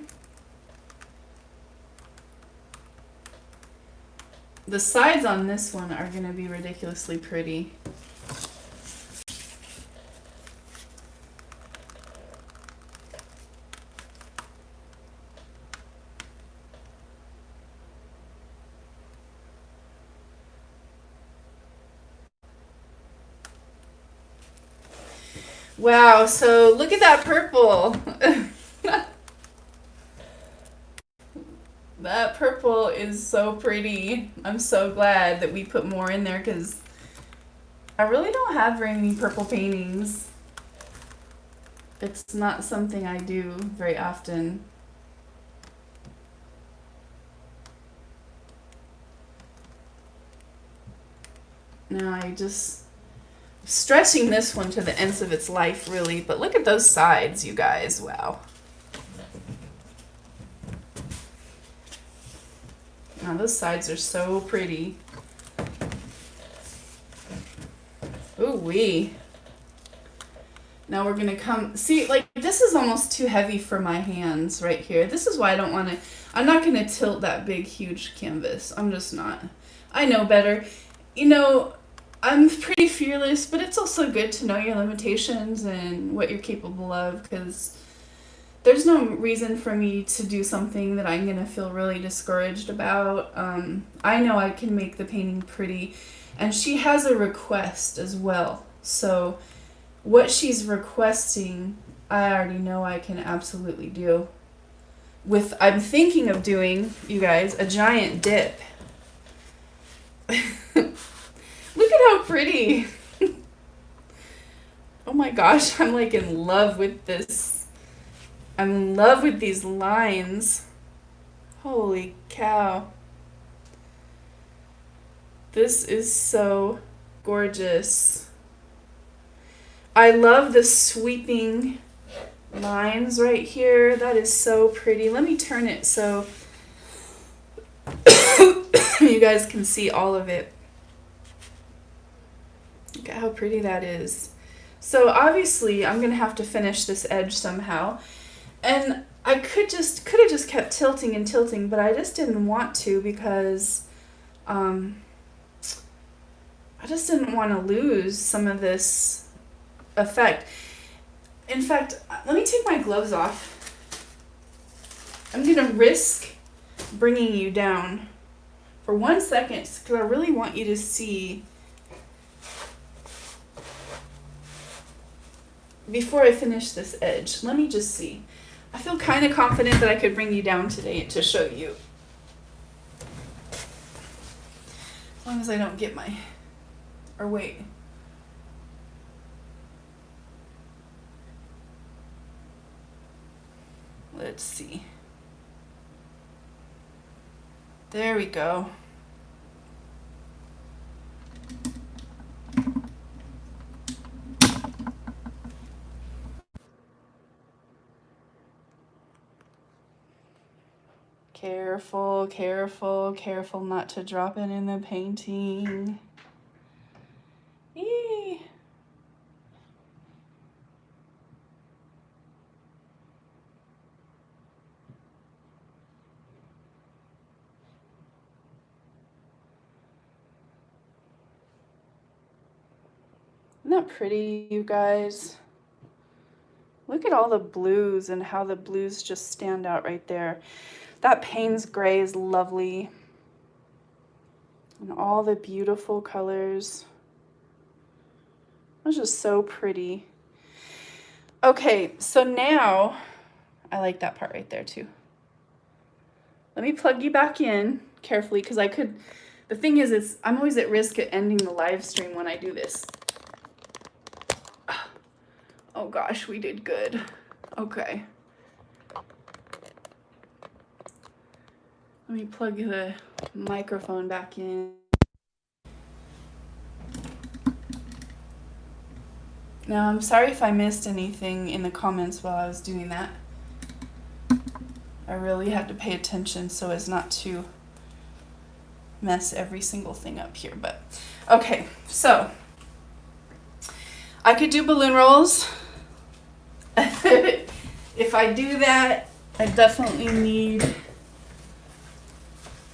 The sides on this one are going to be ridiculously pretty. Wow, so look at that purple. That purple is so pretty. I'm so glad that we put more in there because I really don't have very many purple paintings. It's not something I do very often. Now I just stretching this one to the ends of its life, really. But look at those sides, you guys. Wow. Now those sides are so pretty. Ooh wee. Now we're gonna come, see, like this is almost too heavy for my hands right here. This is why I don't wanna, I'm not gonna tilt that big, huge canvas. I'm just not. I know better. You know, I'm pretty fearless, but it's also good to know your limitations and what you're capable of, because there's no reason for me to do something that I'm gonna feel really discouraged about. I know I can make the painting pretty, and she has a request as well. So what she's requesting, I already know I can absolutely do. I'm thinking of doing, you guys, a giant dip. Look at how pretty. Oh my gosh, I'm like in love with this. I'm in love with these lines. Holy cow. This is so gorgeous. I love the sweeping lines right here. That is so pretty. Let me turn it so you guys can see all of it. Look at how pretty that is. So obviously I'm gonna have to finish this edge somehow, and I could have just kept tilting and tilting, but I just didn't want to because I just didn't want to lose some of this effect. In fact, let me take my gloves off. I'm gonna risk bringing you down for 1 second because I really want you to see. Before I finish this edge, let me just see. I feel kind of confident that I could bring you down today to show you. As long as I don't get my, or wait. Let's see. There we go. Careful, careful, careful not to drop it in the painting. Eee. Isn't that pretty, you guys? Look at all the blues and how the blues just stand out right there. That Payne's gray is lovely. And all the beautiful colors. It's just so pretty. Okay, so now, I like that part right there too. Let me plug you back in carefully because the thing is, I'm always at risk of ending the live stream when I do this. Oh gosh, we did good. Okay. Let me plug the microphone back in. Now, I'm sorry if I missed anything in the comments while I was doing that. I really have to pay attention so as not to mess every single thing up here. But okay, so I could do balloon rolls. If I do that, I definitely need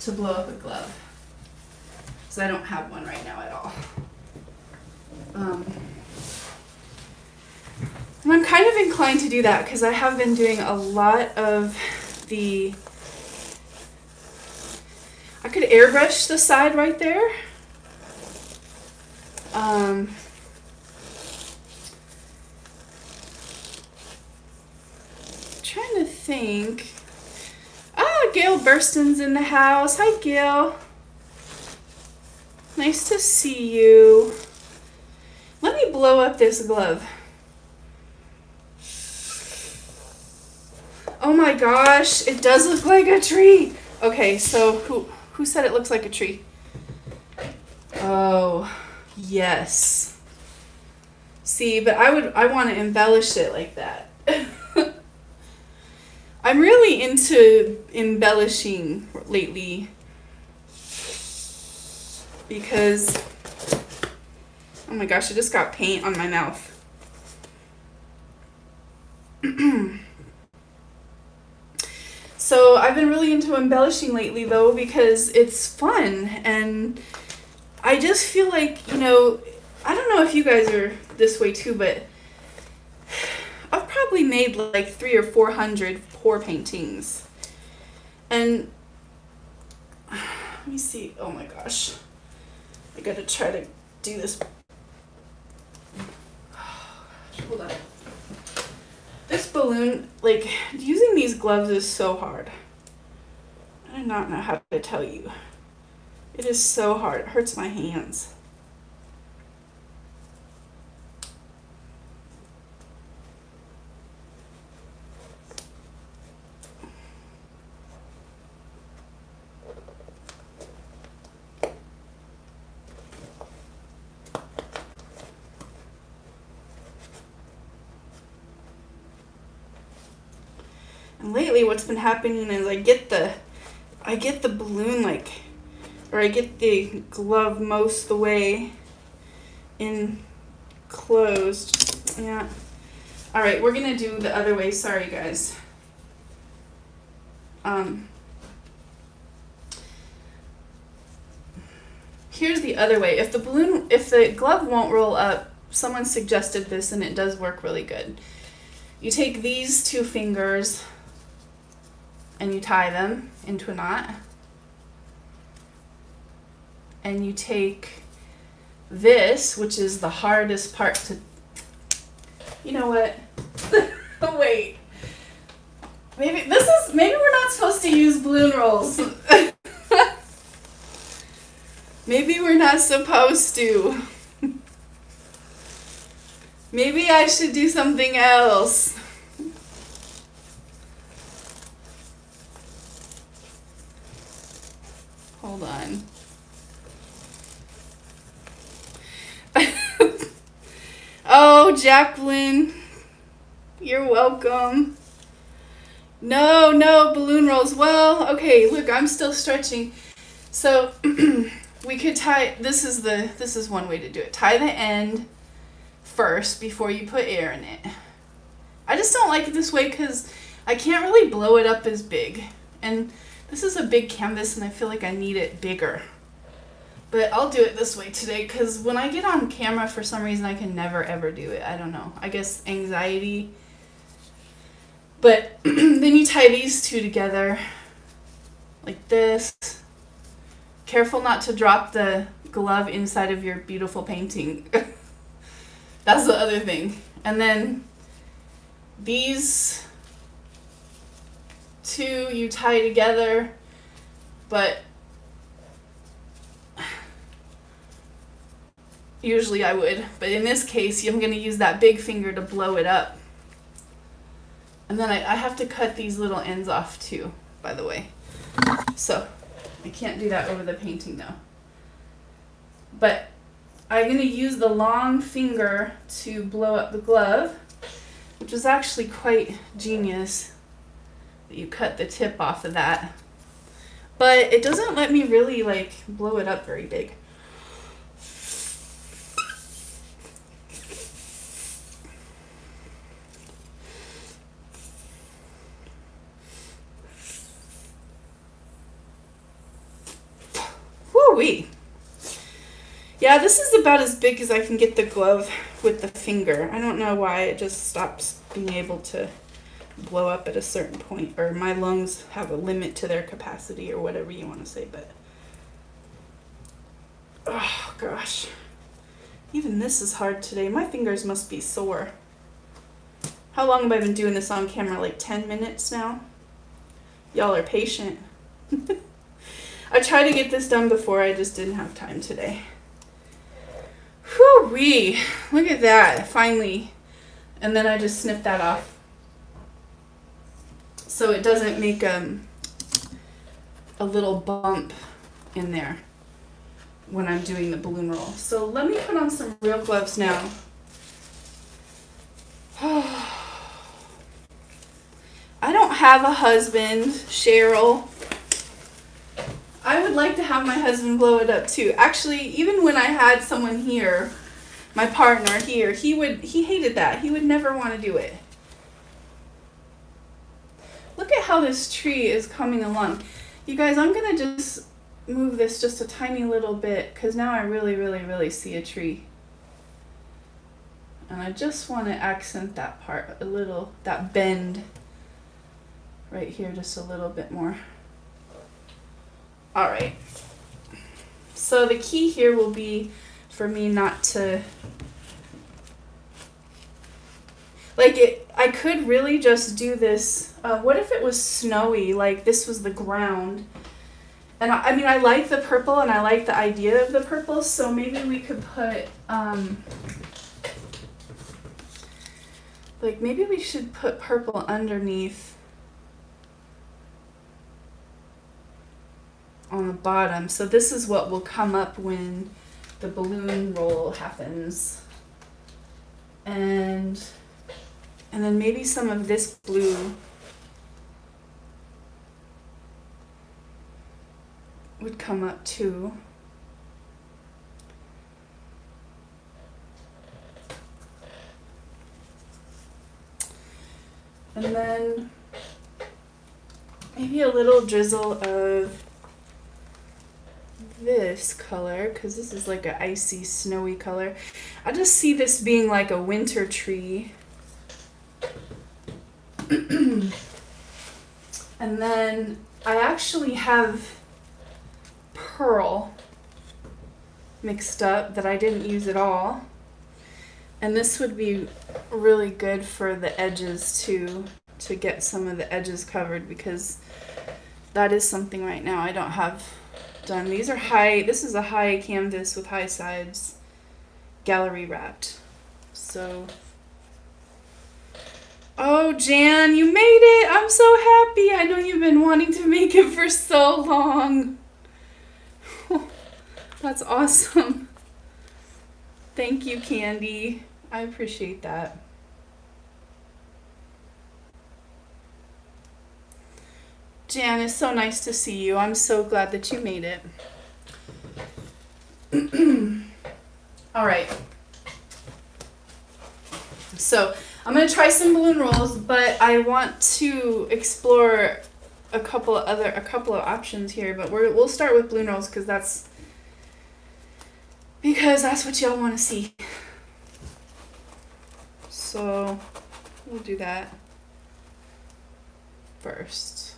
to blow up a glove, because I don't have one right now at all. And I'm kind of inclined to do that because I have been doing a lot of I could airbrush the side right there. Trying to think. Ah, Gail Burston's in the house. Hi, Gail. Nice to see you. Let me blow up this glove. Oh my gosh, it does look like a tree. Okay, so who said it looks like a tree? Oh, yes. See, but I want to embellish it like that. I'm really into embellishing lately because, oh my gosh, I just got paint on my mouth. So I've been really into embellishing lately though because it's fun, and I just feel like, you know, I don't know if you guys are this way too, but I've probably made like 300 or 400 pour paintings. And let me see. Oh my gosh. I gotta try to do this. Hold on. This balloon, like, using these gloves is so hard. I do not know how to tell you. It is so hard. It hurts my hands. And lately what's been happening is I get the balloon, like, or I get the glove most the way in closed. Yeah. All right, we're gonna do the other way. Sorry, guys. Here's the other way. If the glove won't roll up, someone suggested this and it does work really good. You take these two fingers and you tie them into a knot. And you take this, which is the hardest part to, you know what? Wait. Maybe we're not supposed to use balloon rolls. Maybe we're not supposed to. Maybe I should do something else. Hold on. Oh, Jacqueline, you're welcome. No, balloon rolls. Well, okay, look, I'm still stretching. So we could tie, this is one way to do it. Tie the end first before you put air in it. I just don't like it this way because I can't really blow it up as big. And this is a big canvas and I feel like I need it bigger. But I'll do it this way today because when I get on camera, for some reason, I can never ever do it. I don't know. I guess anxiety. But then you tie these two together like this. Careful not to drop the glove inside of your beautiful painting. That's the other thing. And then these two you tie together, but Usually I would, but in this case, I'm going to use that big finger to blow it up. And then I have to cut these little ends off too, by the way. So I can't do that over the painting though. But I'm going to use the long finger to blow up the glove, which was actually quite genius that you cut the tip off of that. But it doesn't let me really like blow it up very big. Woo-wee. Yeah, this is about as big as I can get the glove with the finger. I don't know why it just stops being able to blow up at a certain point, or my lungs have a limit to their capacity, or whatever you want to say, but oh gosh, even this is hard today. My fingers must be sore. How long have I been doing this on camera? Like 10 minutes now? Y'all are patient. I tried to get this done before, I just didn't have time today. Whew-wee, look at that, finally. And then I just snip that off, so it doesn't make a little bump in there when I'm doing the balloon roll. So let me put on some real gloves now. I don't have a husband, Cheryl. I would like to have my husband blow it up too. Actually, even when I had someone here, my partner here, he hated that. He would never want to do it. Look at how this tree is coming along. You guys, I'm going to just move this just a tiny little bit because now I really, really, really see a tree. And I just want to accent that part a little, that bend right here just a little bit more. All right. So the key here will be for me not to, like it, I could really just do this. What if it was snowy, like this was the ground? And I mean, I like the purple and I like the idea of the purple, so maybe we could put, like maybe we should put purple underneath on the bottom. So this is what will come up when the balloon roll happens. And then maybe some of this blue would come up too. And then maybe a little drizzle of this color, because this is like an icy, snowy color. I just see this being like a winter tree. And then I actually have pearl mixed up that I didn't use at all. And this would be really good for the edges too, to get some of the edges covered, because that is something right now I don't have done. These are high, this is a high canvas with high sides, gallery wrapped. So, oh Jan, you made it! I'm so happy! I know you've been wanting to make it for so long. That's awesome. Thank you, Candy. I appreciate that. Jan, it's so nice to see you. I'm so glad that you made it. All right. So I'm going to try some balloon rolls, but I want to explore a couple of options here. But we'll start with balloon rolls because that's what y'all want to see. So we'll do that first.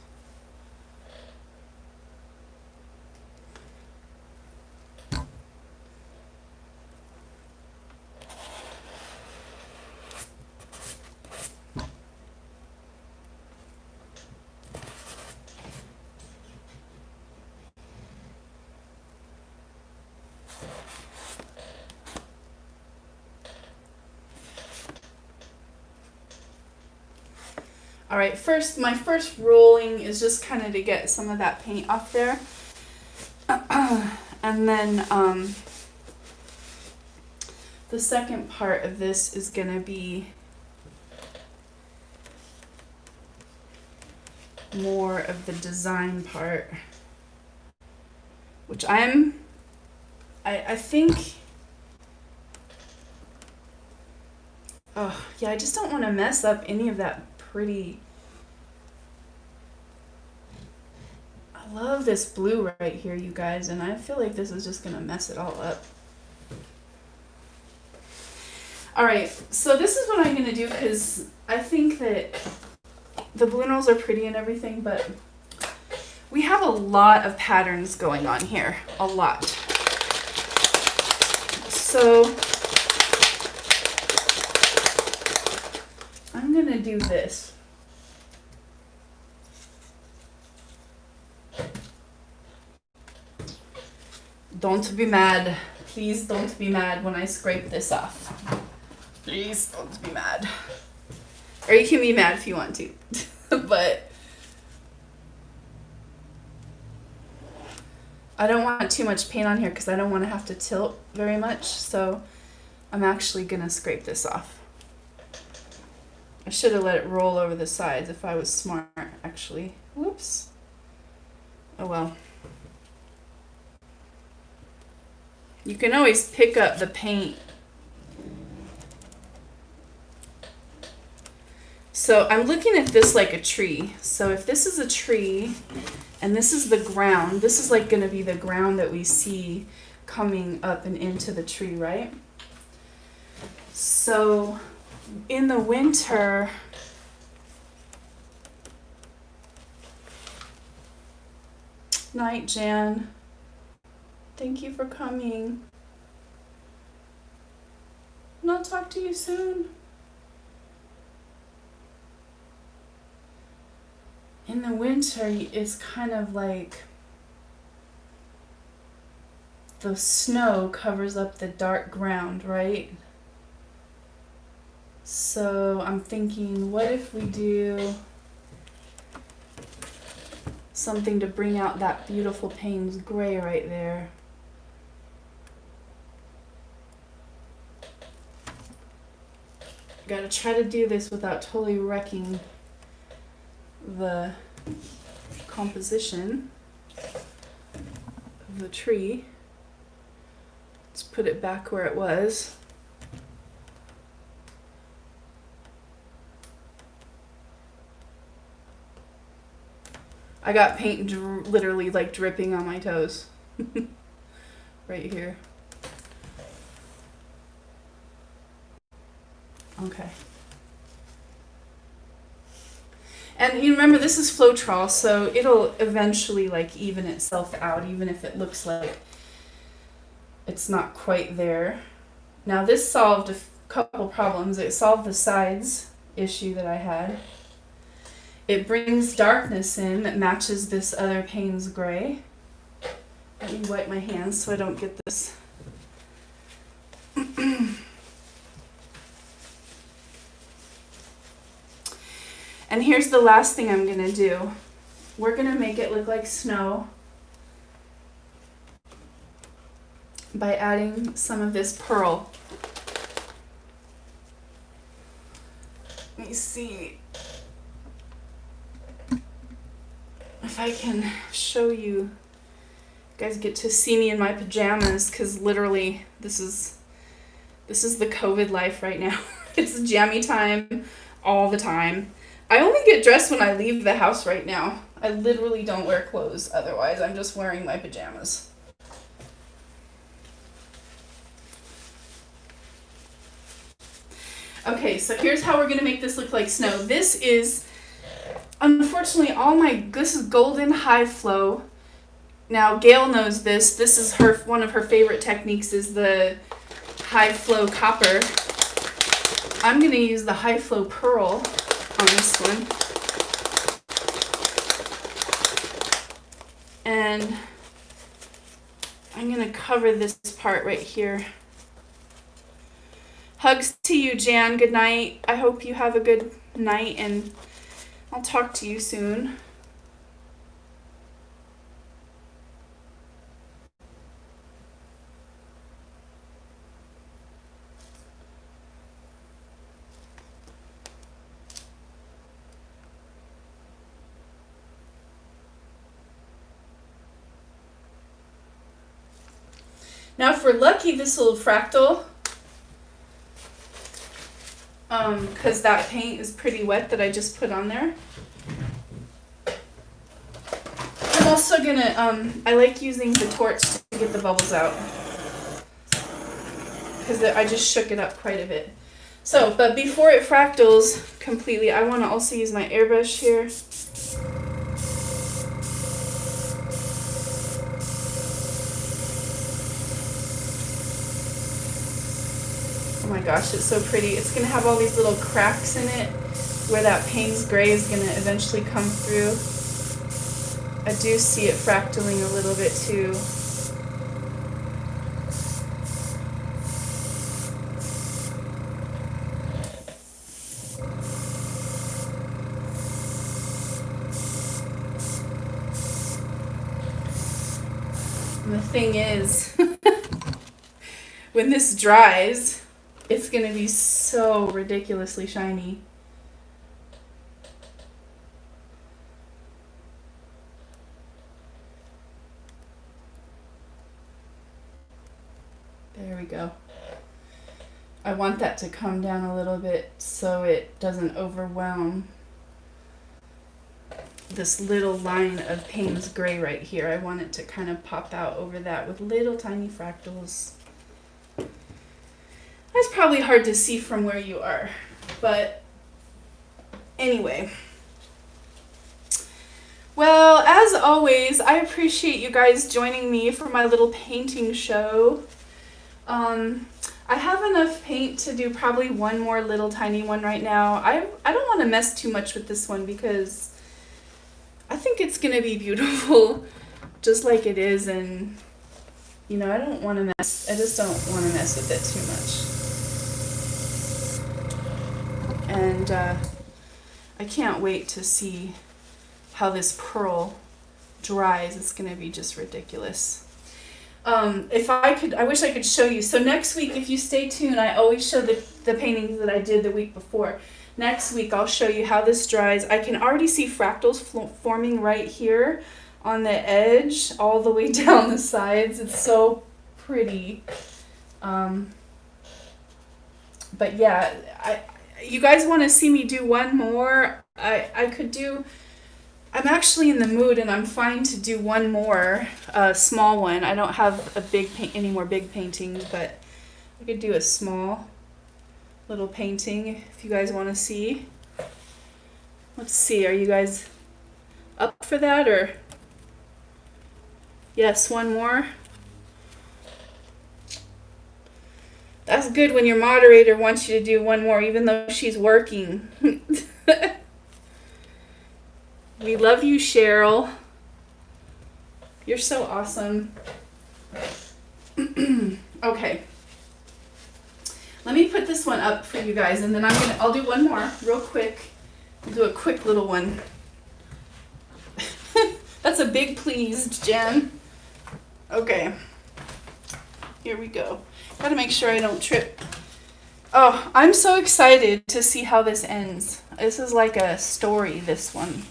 All right, my first rolling is just kind of to get some of that paint off there. And then the second part of this is going to be more of the design part, which I think, oh yeah, I just don't want to mess up any of that pretty. I love this blue right here, you guys, and I feel like this is just gonna mess it all up. All right, so this is what I'm gonna do, because I think that the blue nose are pretty and everything, but we have a lot of patterns going on here, a lot. So I'm gonna do this. Don't be mad. Please don't be mad when I scrape this off. Please don't be mad. Or you can be mad if you want to. But I don't want too much paint on here because I don't want to have to tilt very much. So I'm actually going to scrape this off. I should have let it roll over the sides if I was smart, actually. Whoops. Oh well. You can always pick up the paint. So I'm looking at this like a tree. So if this is a tree and this is the ground, this is like going to be the ground that we see coming up and into the tree, right? So in the winter, night, Jan. Thank you for coming. And I'll talk to you soon. In the winter, it's kind of like the snow covers up the dark ground, right? So I'm thinking, what if we do something to bring out that beautiful Payne's gray right there? Gotta try to do this without totally wrecking the composition of the tree. Let's put it back where it was. I got paint literally like dripping on my toes. Right here. Okay. And you remember this is Floetrol, so it'll eventually like even itself out, even if it looks like it's not quite there. Now this solved a couple problems. It solved the sides issue that I had. It brings darkness in that matches this other Payne's gray. Let me wipe my hands so I don't get this. And here's the last thing I'm going to do. We're going to make it look like snow by adding some of this pearl. Let me see if I can show you. You guys get to see me in my pajamas because literally this is the COVID life right now. It's jammy time all the time. I only get dressed when I leave the house right now. I literally don't wear clothes otherwise. I'm just wearing my pajamas. Okay, so here's how we're going to make this look like snow. This is, unfortunately, this is golden high flow. Now, Gail knows this. This is one of her favorite techniques is the high flow copper. I'm going to use the high flow pearl on this one. And I'm going to cover this part right here. Hugs to you, Jan. Good night. I hope you have a good night and I'll talk to you soon. Now if we're lucky, this will fractal. Because that paint is pretty wet that I just put on there. I'm also gonna, I like using the torch to get the bubbles out. Because I just shook it up quite a bit. So, but before it fractals completely, I want to also use my airbrush here. Oh my gosh, it's so pretty. It's going to have all these little cracks in it where that Payne's gray is going to eventually come through. I do see it fractaling a little bit too. And the thing is, when this dries, it's going to be so ridiculously shiny. There we go. I want that to come down a little bit so it doesn't overwhelm this little line of Payne's gray right here. I want it to kind of pop out over that with little tiny fractals. That's probably hard to see from where you are, but anyway. Well, as always, I appreciate you guys joining me for my little painting show. I have enough paint to do probably one more little tiny one right now. I don't want to mess too much with this one because I think it's going to be beautiful just like it is, and you know, I just don't want to mess with it too much. And I can't wait to see how this pearl dries. It's going to be just ridiculous. If I could, I wish I could show you. So next week, if you stay tuned, I always show the paintings that I did the week before. Next week, I'll show you how this dries. I can already see fractals forming right here on the edge, all the way down the sides. It's so pretty. But yeah, you guys want to see me do one more? I could do. I'm actually in the mood, and I'm fine to do one more small one. I don't have any more big paintings, but I could do a small little painting if you guys want to see. Let's see, are you guys up for that, or yes, one more? That's good when your moderator wants you to do one more, even though she's working. We love you, Cheryl. You're so awesome. Okay. Let me put this one up for you guys, and then I'll do one more real quick. I'll do a quick little one. That's a big please, Jen. Okay. Here we go. Gotta make sure I don't trip. Oh, I'm so excited to see how this ends. This is like a story, this one.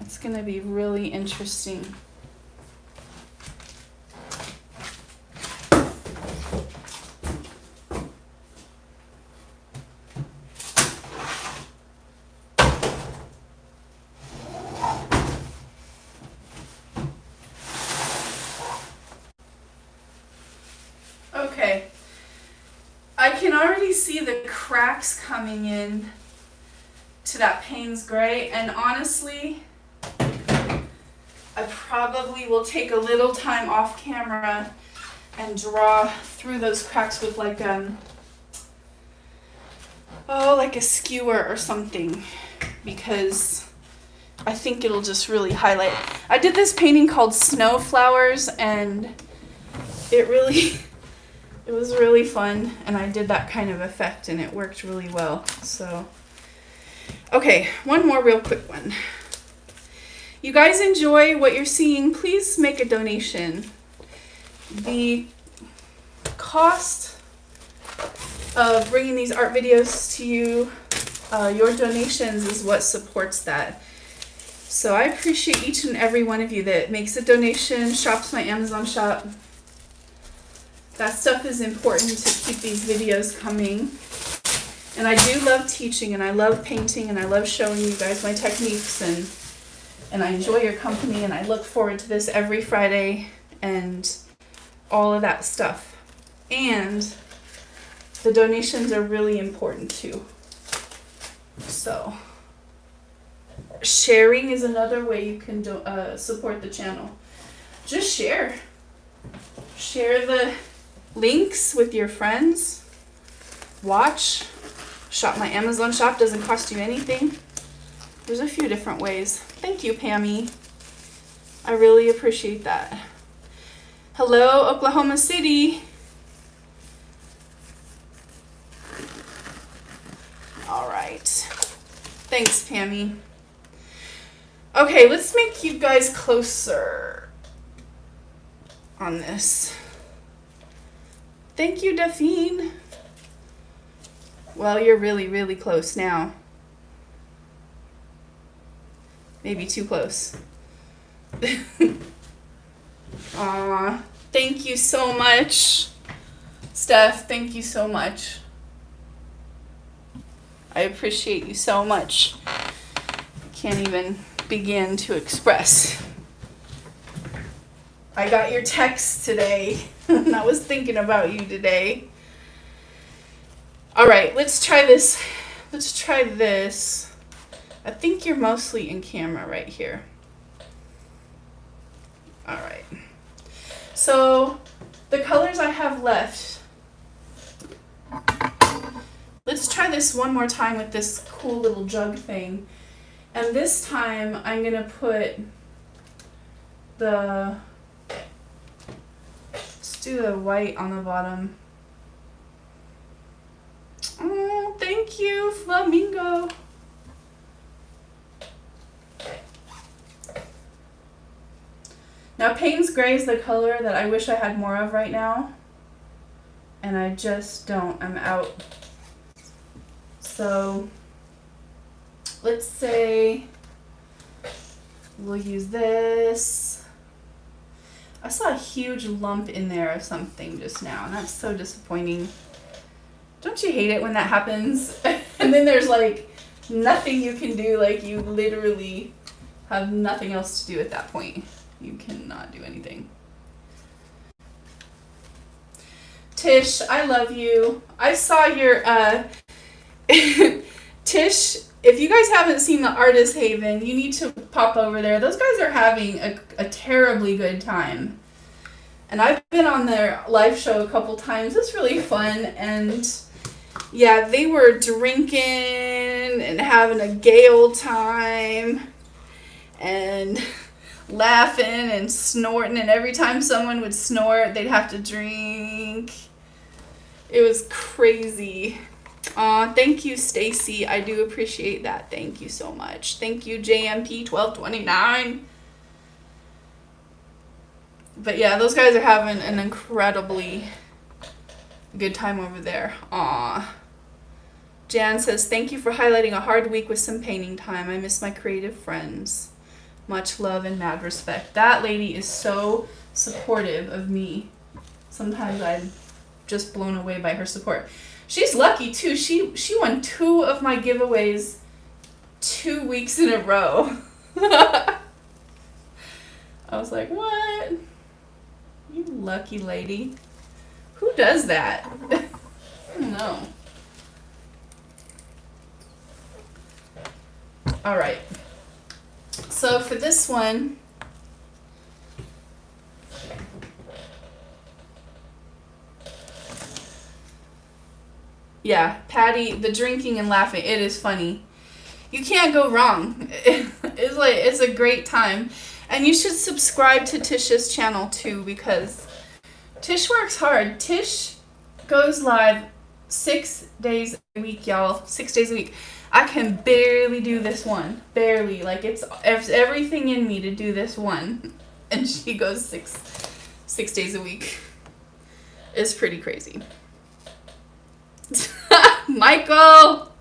It's gonna be really interesting. Okay, I can already see the cracks coming in to that Payne's gray, and honestly, I probably will take a little time off camera and draw through those cracks with like like a skewer or something, because I think it'll just really highlight. I did this painting called Snow Flowers, and it was really fun, and I did that kind of effect, and it worked really well. So Okay, one more real quick one. You guys enjoy what you're seeing, please make a donation. The cost of bringing these art videos to you, your donations is what supports that. So I appreciate each and every one of you that makes a donation, shops my Amazon shop. That stuff is important to keep these videos coming. And I do love teaching, and I love painting, and I love showing you guys my techniques, and I enjoy your company, and I look forward to this every Friday and all of that stuff. And the donations are really important too. So sharing is another way you can support the channel. Just share. Share the links with your friends. Watch. Shop my Amazon shop, doesn't cost you anything. There's a few different ways. Thank you, Pammy. I really appreciate that. Hello, Oklahoma City. All right. Thanks, Pammy. Okay, let's make you guys closer on this. Thank you, Daphine. Well, you're really, really close now. Maybe too close. Aw, thank you so much. Steph, thank you so much. I appreciate you so much. I can't even begin to express. I got your text today, and I was thinking about you today. All right, let's try this. Let's try this. I think you're mostly in camera right here. All right. So the colors I have left, let's try this one more time with this cool little jug thing. And this time I'm gonna put let's do the white on the bottom. Oh, thank you, Flamingo. Now, Payne's Gray is the color that I wish I had more of right now. And I just don't. I'm out. So, let's say we'll use this. I saw a huge lump in there of something just now, and that's so disappointing. Don't you hate it when that happens? And then there's like nothing you can do, like you literally have nothing else to do at that point. You cannot do anything. Tish, I love you. I saw your Tish, if you guys haven't seen the Artist Haven, you need to pop over there. Those guys are having a terribly good time. And I've been on their live show a couple times. It's really fun. And yeah, they were drinking and having a gay old time and laughing and snorting. And every time someone would snort, they'd have to drink. It was crazy. Thank you, Stacy. I do appreciate that. Thank you so much. Thank you, JMP1229. But yeah, those guys are having an incredibly good time over there. Aw. Jan says, thank you for highlighting a hard week with some painting time. I miss my creative friends. Much love and mad respect. That lady is so supportive of me. Sometimes I'm just blown away by her support. She's lucky too. She won 2 of my giveaways 2 weeks in a row. I was like, what? You lucky lady. Who does that? I don't know. All right. So for this one, yeah, Patty, the drinking and laughing, it is funny. You can't go wrong. It's a great time. And you should subscribe to Tish's channel too, because Tish works hard. Tish goes live 6 days a week, y'all. 6 days a week. I can barely do this one. Barely. Like, it's everything in me to do this one. And she goes six days a week. It's pretty crazy. Michael!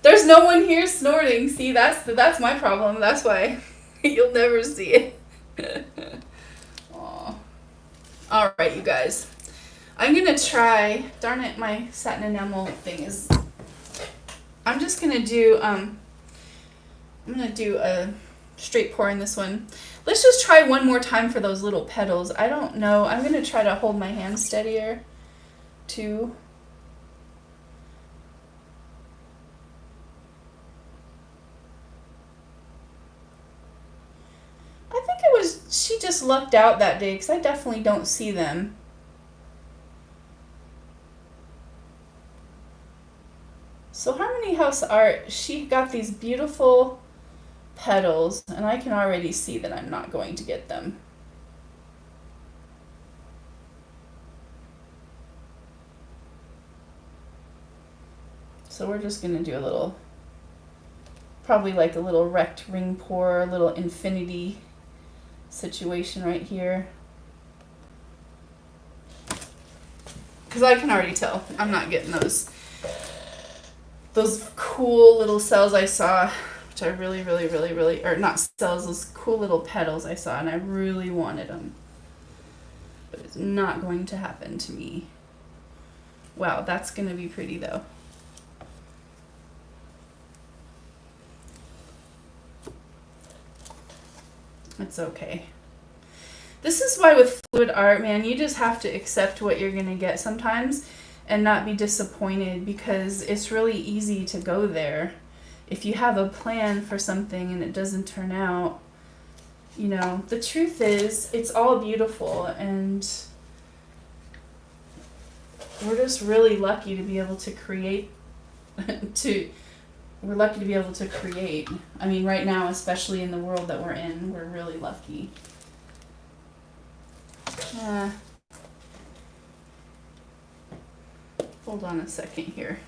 There's no one here snorting. See, that's my problem. That's why you'll never see it. Aw. Alright, you guys. I'm gonna try, darn it, my satin enamel thing is, I'm just gonna do, I'm gonna do a straight pour in this one. Let's just try one more time for those little petals. I don't know, I'm gonna try to hold my hand steadier, too. I think it was, she just lucked out that day, because I definitely don't see them. So Harmony House Art, she got these beautiful petals, and I can already see that I'm not going to get them. So we're just going to do a little, probably like a little rect ring pour, a little infinity situation right here. Because I can already tell I'm not getting those cool little cells I saw, which I really, or not cells, those cool little petals I saw, and I really wanted them. But it's not going to happen to me. Wow, that's going to be pretty though. It's okay. This is why with fluid art, man, you just have to accept what you're going to get sometimes and not be disappointed, because it's really easy to go there. If you have a plan for something and it doesn't turn out, you know, the truth is it's all beautiful, and we're just really lucky to be able to create we're lucky to be able to create. I mean, right now, especially in the world that we're in, we're really lucky. Hold on a second here.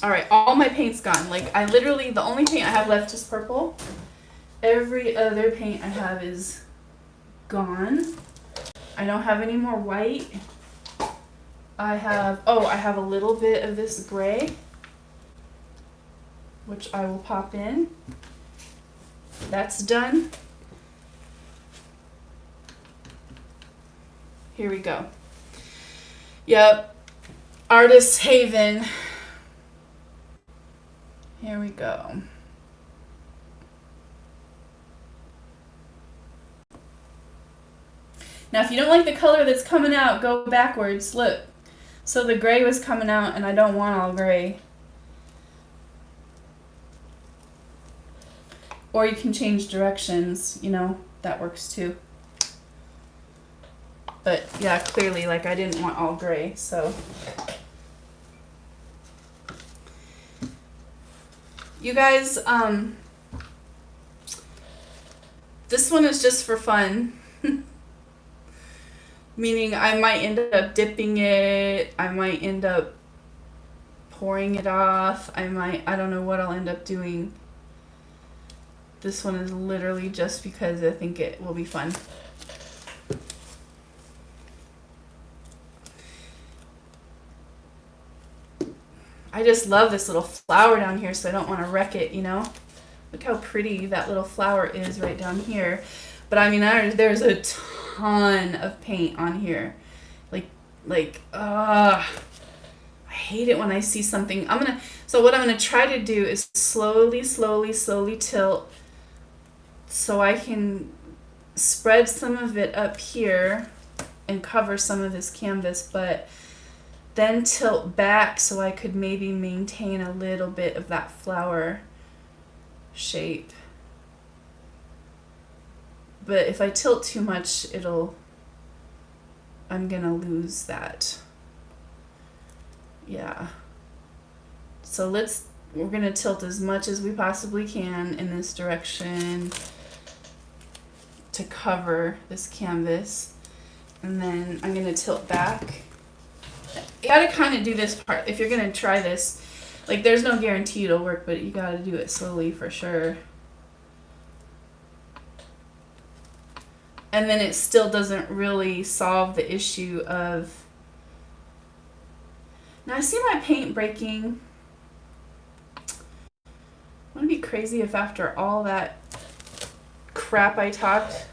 Alright, all my paint's gone. Like, I literally, the only paint I have left is purple. Every other paint I have is gone. I don't have any more white. I have a little bit of this gray, which I will pop in. That's done. Here we go. Yep. Artist's Haven. Here we go. Now, if you don't like the color that's coming out, go backwards. Look. So the gray was coming out, and I don't want all gray. Or you can change directions, you know, that works too. But yeah, clearly, like, I didn't want all gray, so. You guys, this one is just for fun. Meaning I might end up dipping it, I might end up pouring it off, I don't know what I'll end up doing. This one is literally just because I think it will be fun. I just love this little flower down here, so I don't want to wreck it, you know? Look how pretty that little flower is right down here. But I mean, there's a ton of paint on here. I hate it when I see something. So what I'm gonna try to do is slowly tilt so I can spread some of it up here and cover some of this canvas, but then tilt back so I could maybe maintain a little bit of that flower shape. But if I tilt too much, I'm gonna lose that. Yeah. So let's we're going to tilt as much as we possibly can in this direction to cover this canvas. And then I'm going to tilt back. You got to kind of do this part. If you're going to try this, like there's no guarantee it'll work, but you got to do it slowly for sure. And then it still doesn't really solve the issue of... Now I see my paint breaking. Wouldn't it be crazy if after all that crap I talked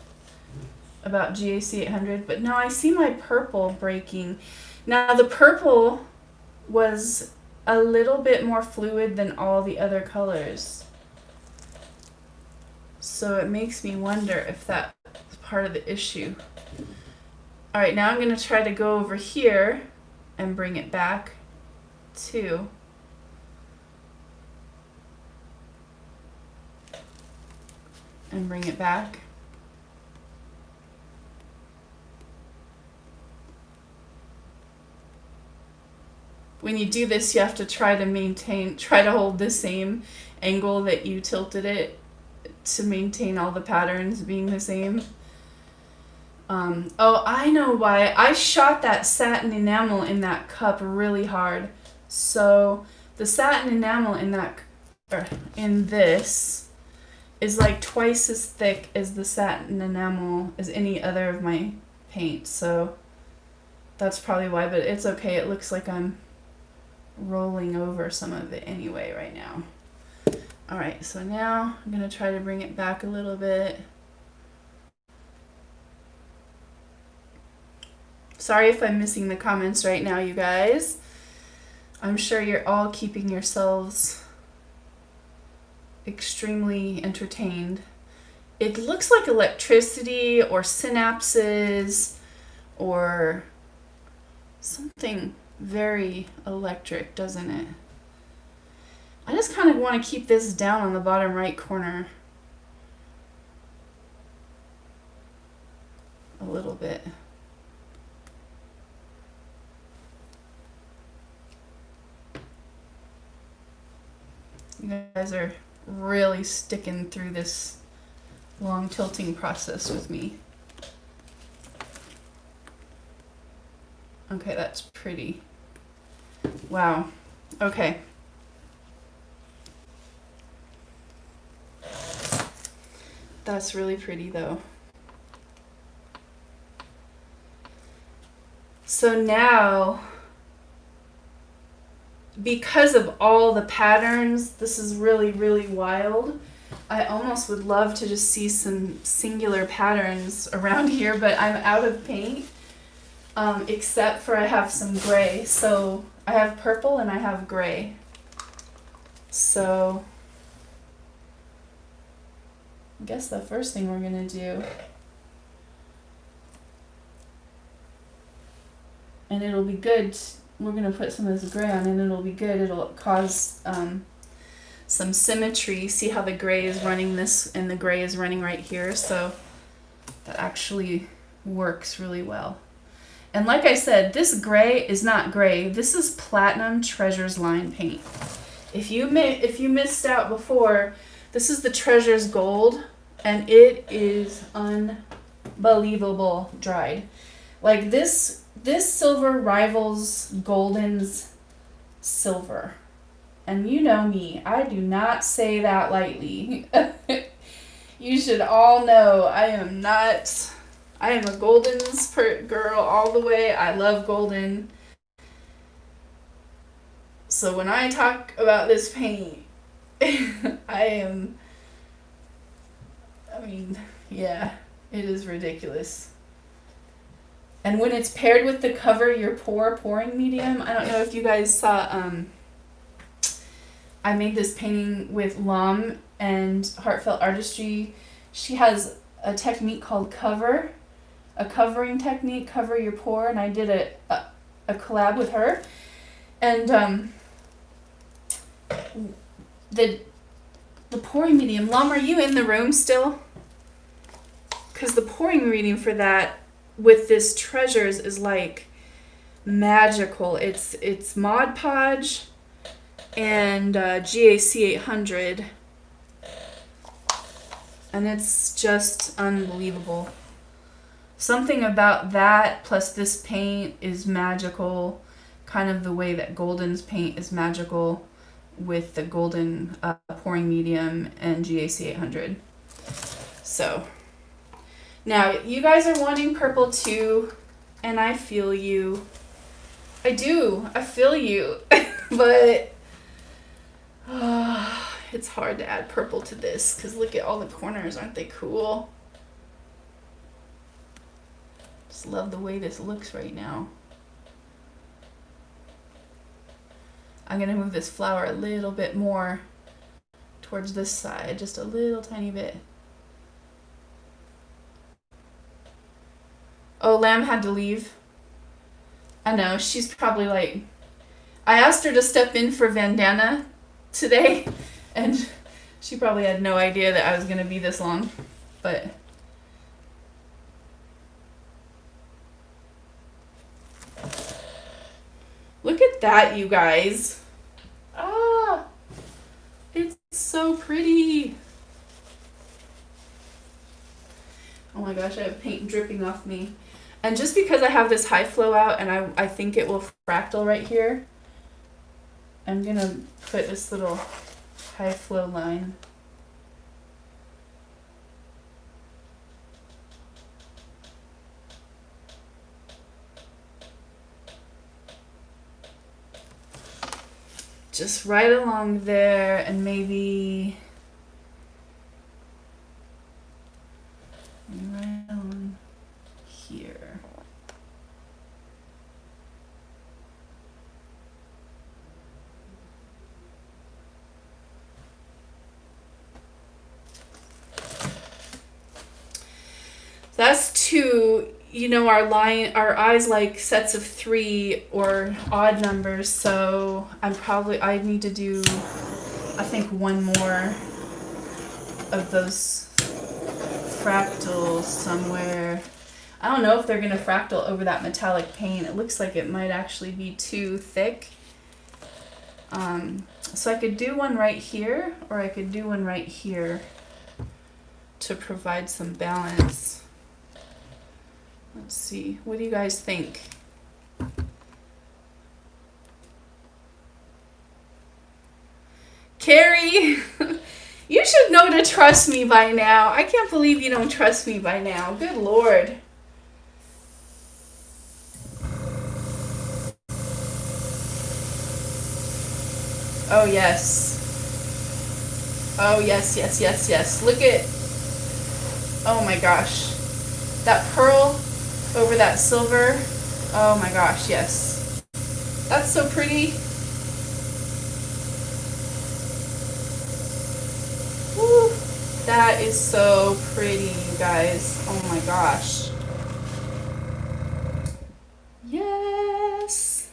about GAC 800, but no, I see my purple breaking. Now the purple was a little bit more fluid than all the other colors. So it makes me wonder if that's part of the issue. All right, now I'm going to try to go over here and bring it back too. And bring it back. When you do this, you have to try to hold the same angle that you tilted it to maintain all the patterns being the same. Oh, I know why. I shot that satin enamel in that cup really hard. So the satin enamel in this is like twice as thick as the satin enamel as any other of my paint. So that's probably why, but it's okay. It looks like I'm rolling over some of it anyway right now. All right, so now I'm going to try to bring it back a little bit. Sorry if I'm missing the comments right now, you guys. I'm sure you're all keeping yourselves extremely entertained. It looks like electricity or synapses or something very electric, doesn't it? I just kind of want to keep this down on the bottom right corner a little bit. You guys are really sticking through this long tilting process with me. Okay, that's pretty. Wow. Okay. That's really pretty though. So now, because of all the patterns, this is really, really wild. I almost would love to just see some singular patterns around here, but I'm out of paint, except for I have some gray. So I have purple and I have gray. So I guess the first thing we're gonna do, and it'll be good, we're gonna put some of this gray on and it'll be good. It'll cause some symmetry. See how the gray is running this and the gray is running right here? So that actually works really well. And like I said, this gray is not gray. This is Platinum Treasures line paint. If you missed out before, this is the Treasures Gold, and it is unbelievable dried. Like this silver rivals Golden's silver. And you know me, I do not say that lightly. You should all know I am a Golden's girl all the way. I love Golden. So when I talk about this paint, yeah, it is ridiculous. And when it's paired with the Cover Your Pore pouring medium, I don't know if you guys saw, I made this painting with Lum and Heartfelt Artistry. She has a technique called Cover, a covering technique, Cover Your Pore, and I did a collab with her. And the pouring medium, Lum, are you in the room still? Because the pouring medium for that with this Treasures is like magical. It's Mod Podge and GAC 800. And it's just unbelievable. Something about that plus this paint is magical, kind of the way that Golden's paint is magical with the Golden pouring medium and GAC 800. So now you guys are wanting purple too, and I feel you. I do. I feel you. But it's hard to add purple to this because look at all the corners. Aren't they cool? Just love the way this looks right now. I'm going to move this flower a little bit more towards this side, just a little tiny bit. Oh, Lamb had to leave. I know, she's probably like... I asked her to step in for Vandana today, and she probably had no idea that I was going to be this long, but... Look at that, you guys. Ah, it's so pretty. Oh my gosh, I have paint dripping off me. And just because I have this high flow out and I think it will fractal right here, I'm gonna put this little high flow line. Just right along there, and maybe right on here. That's two. You know, our eyes like sets of 3 or odd numbers, so I need to do, I think, one more of those fractals somewhere. I don't know if they're going to fractal over that metallic paint. It looks like it might actually be too thick. So I could do one right here, or I could do one right here to provide some balance. Let's see. What do you guys think? Carrie, you should know to trust me by now. I can't believe you don't trust me by now. Good Lord. Oh, yes. Oh, yes, yes, yes, yes. Look at... Oh, my gosh. That pearl over that silver. Oh my gosh, yes. That's so pretty. Woo. That is so pretty, you guys. Oh my gosh. Yes.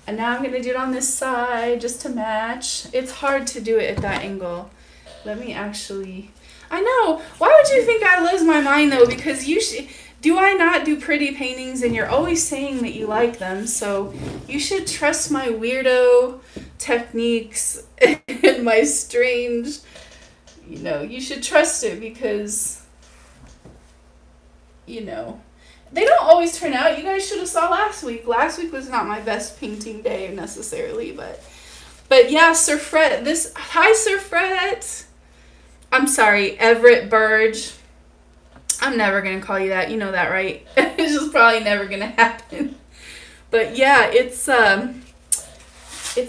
And now I'm going to do it on this side just to match. It's hard to do it at that angle. Let me actually... I know. Why would you think I lose my mind, though? Because do I not do pretty paintings? And you're always saying that you like them. So you should trust my weirdo techniques and my strange, you should trust it because, they don't always turn out. You guys should have saw last week. Last week was not my best painting day necessarily, but yeah, Sir Fred. Hi, Sir Fred. I'm sorry, Everett Burge. I'm never going to call you that. You know that, right? It's just probably never going to happen. But yeah, it's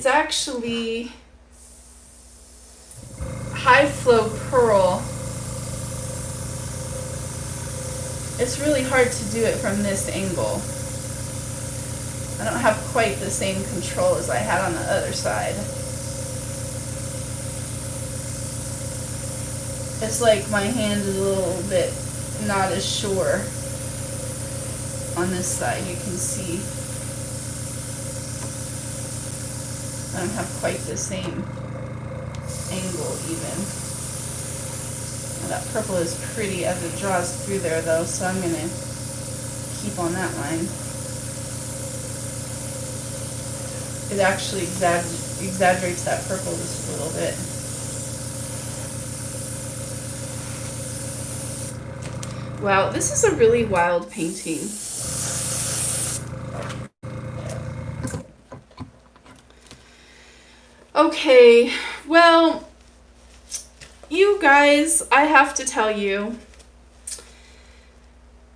actually high flow pearl. It's really hard to do it from this angle. I don't have quite the same control as I had on the other side. It's like my hand is a little bit not as sure on this side. You can see I don't have quite the same angle even. Now that purple is pretty as it draws through there though, so I'm going to keep on that line. It actually exaggerates that purple just a little bit. Wow, this is a really wild painting. Okay, well, you guys, I have to tell you,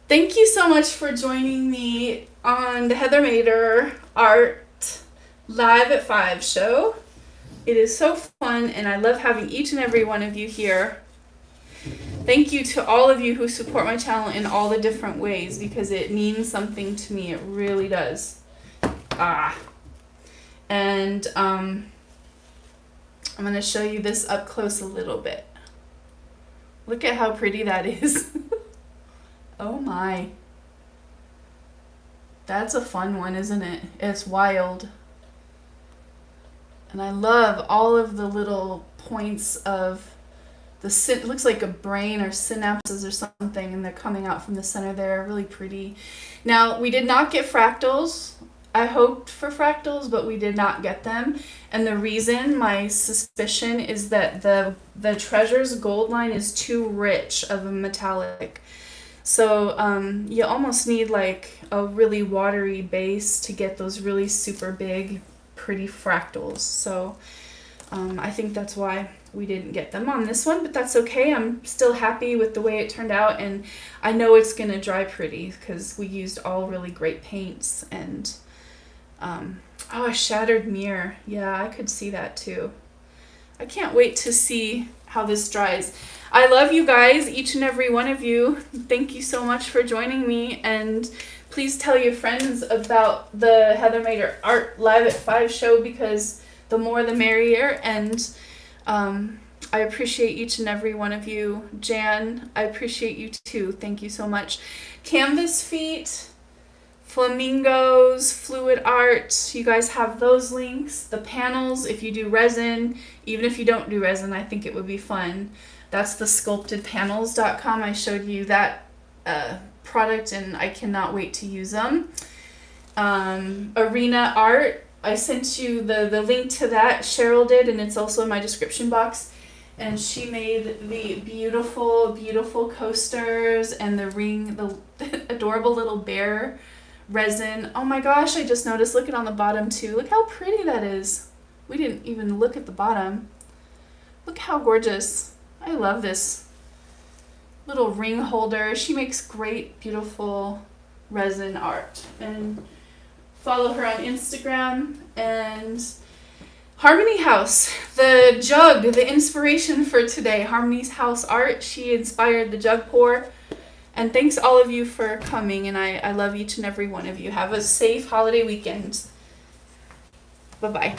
thank you so much for joining me on the Heather Mader Art Live at 5 show. It is so fun, and I love having each and every one of you here. Thank you to all of you who support my channel in all the different ways, because it means something to me. It really does. And I'm going to show you this up close a little bit. Look at how pretty that is. Oh my. That's a fun one, isn't it? It's wild. And I love all of the little points of it looks like a brain or synapses or something, and they're coming out from the center there. Really pretty. Now, we did not get fractals. I hoped for fractals, but we did not get them. And the reason, my suspicion, is that the Treasure's gold line is too rich of a metallic. So you almost need like a really watery base to get those really super big, pretty fractals. So I think that's why we didn't get them on this one, but that's okay. I'm still happy with the way it turned out, and I know it's going to dry pretty because we used all really great paints. And a shattered mirror. Yeah, I could see that too. I can't wait to see how this dries. I love you guys, each and every one of you. Thank you so much for joining me, and please tell your friends about the Heather Mader Art Live at 5 show, because the more the merrier. And I appreciate each and every one of you. Jan, I appreciate you too. Thank you so much. Canvas feet, flamingos, fluid art, you guys have those links. The panels, if you do resin, even if you don't do resin, I think it would be fun. That's the sculptedpanels.com. I showed you that product, and I cannot wait to use them. Arena art, I sent you the link to that. Cheryl did, and it's also in my description box. And she made the beautiful, beautiful coasters and the ring, the adorable little bear resin. Oh my gosh, I just noticed, look at on the bottom too. Look how pretty that is. We didn't even look at the bottom. Look how gorgeous. I love this little ring holder. She makes great, beautiful resin art. And follow her on Instagram. And Harmony House, the jug, the inspiration for today. Harmony's House Art, she inspired the jug pour. And thanks all of you for coming, and I love each and every one of you. Have a safe holiday weekend. Bye-bye.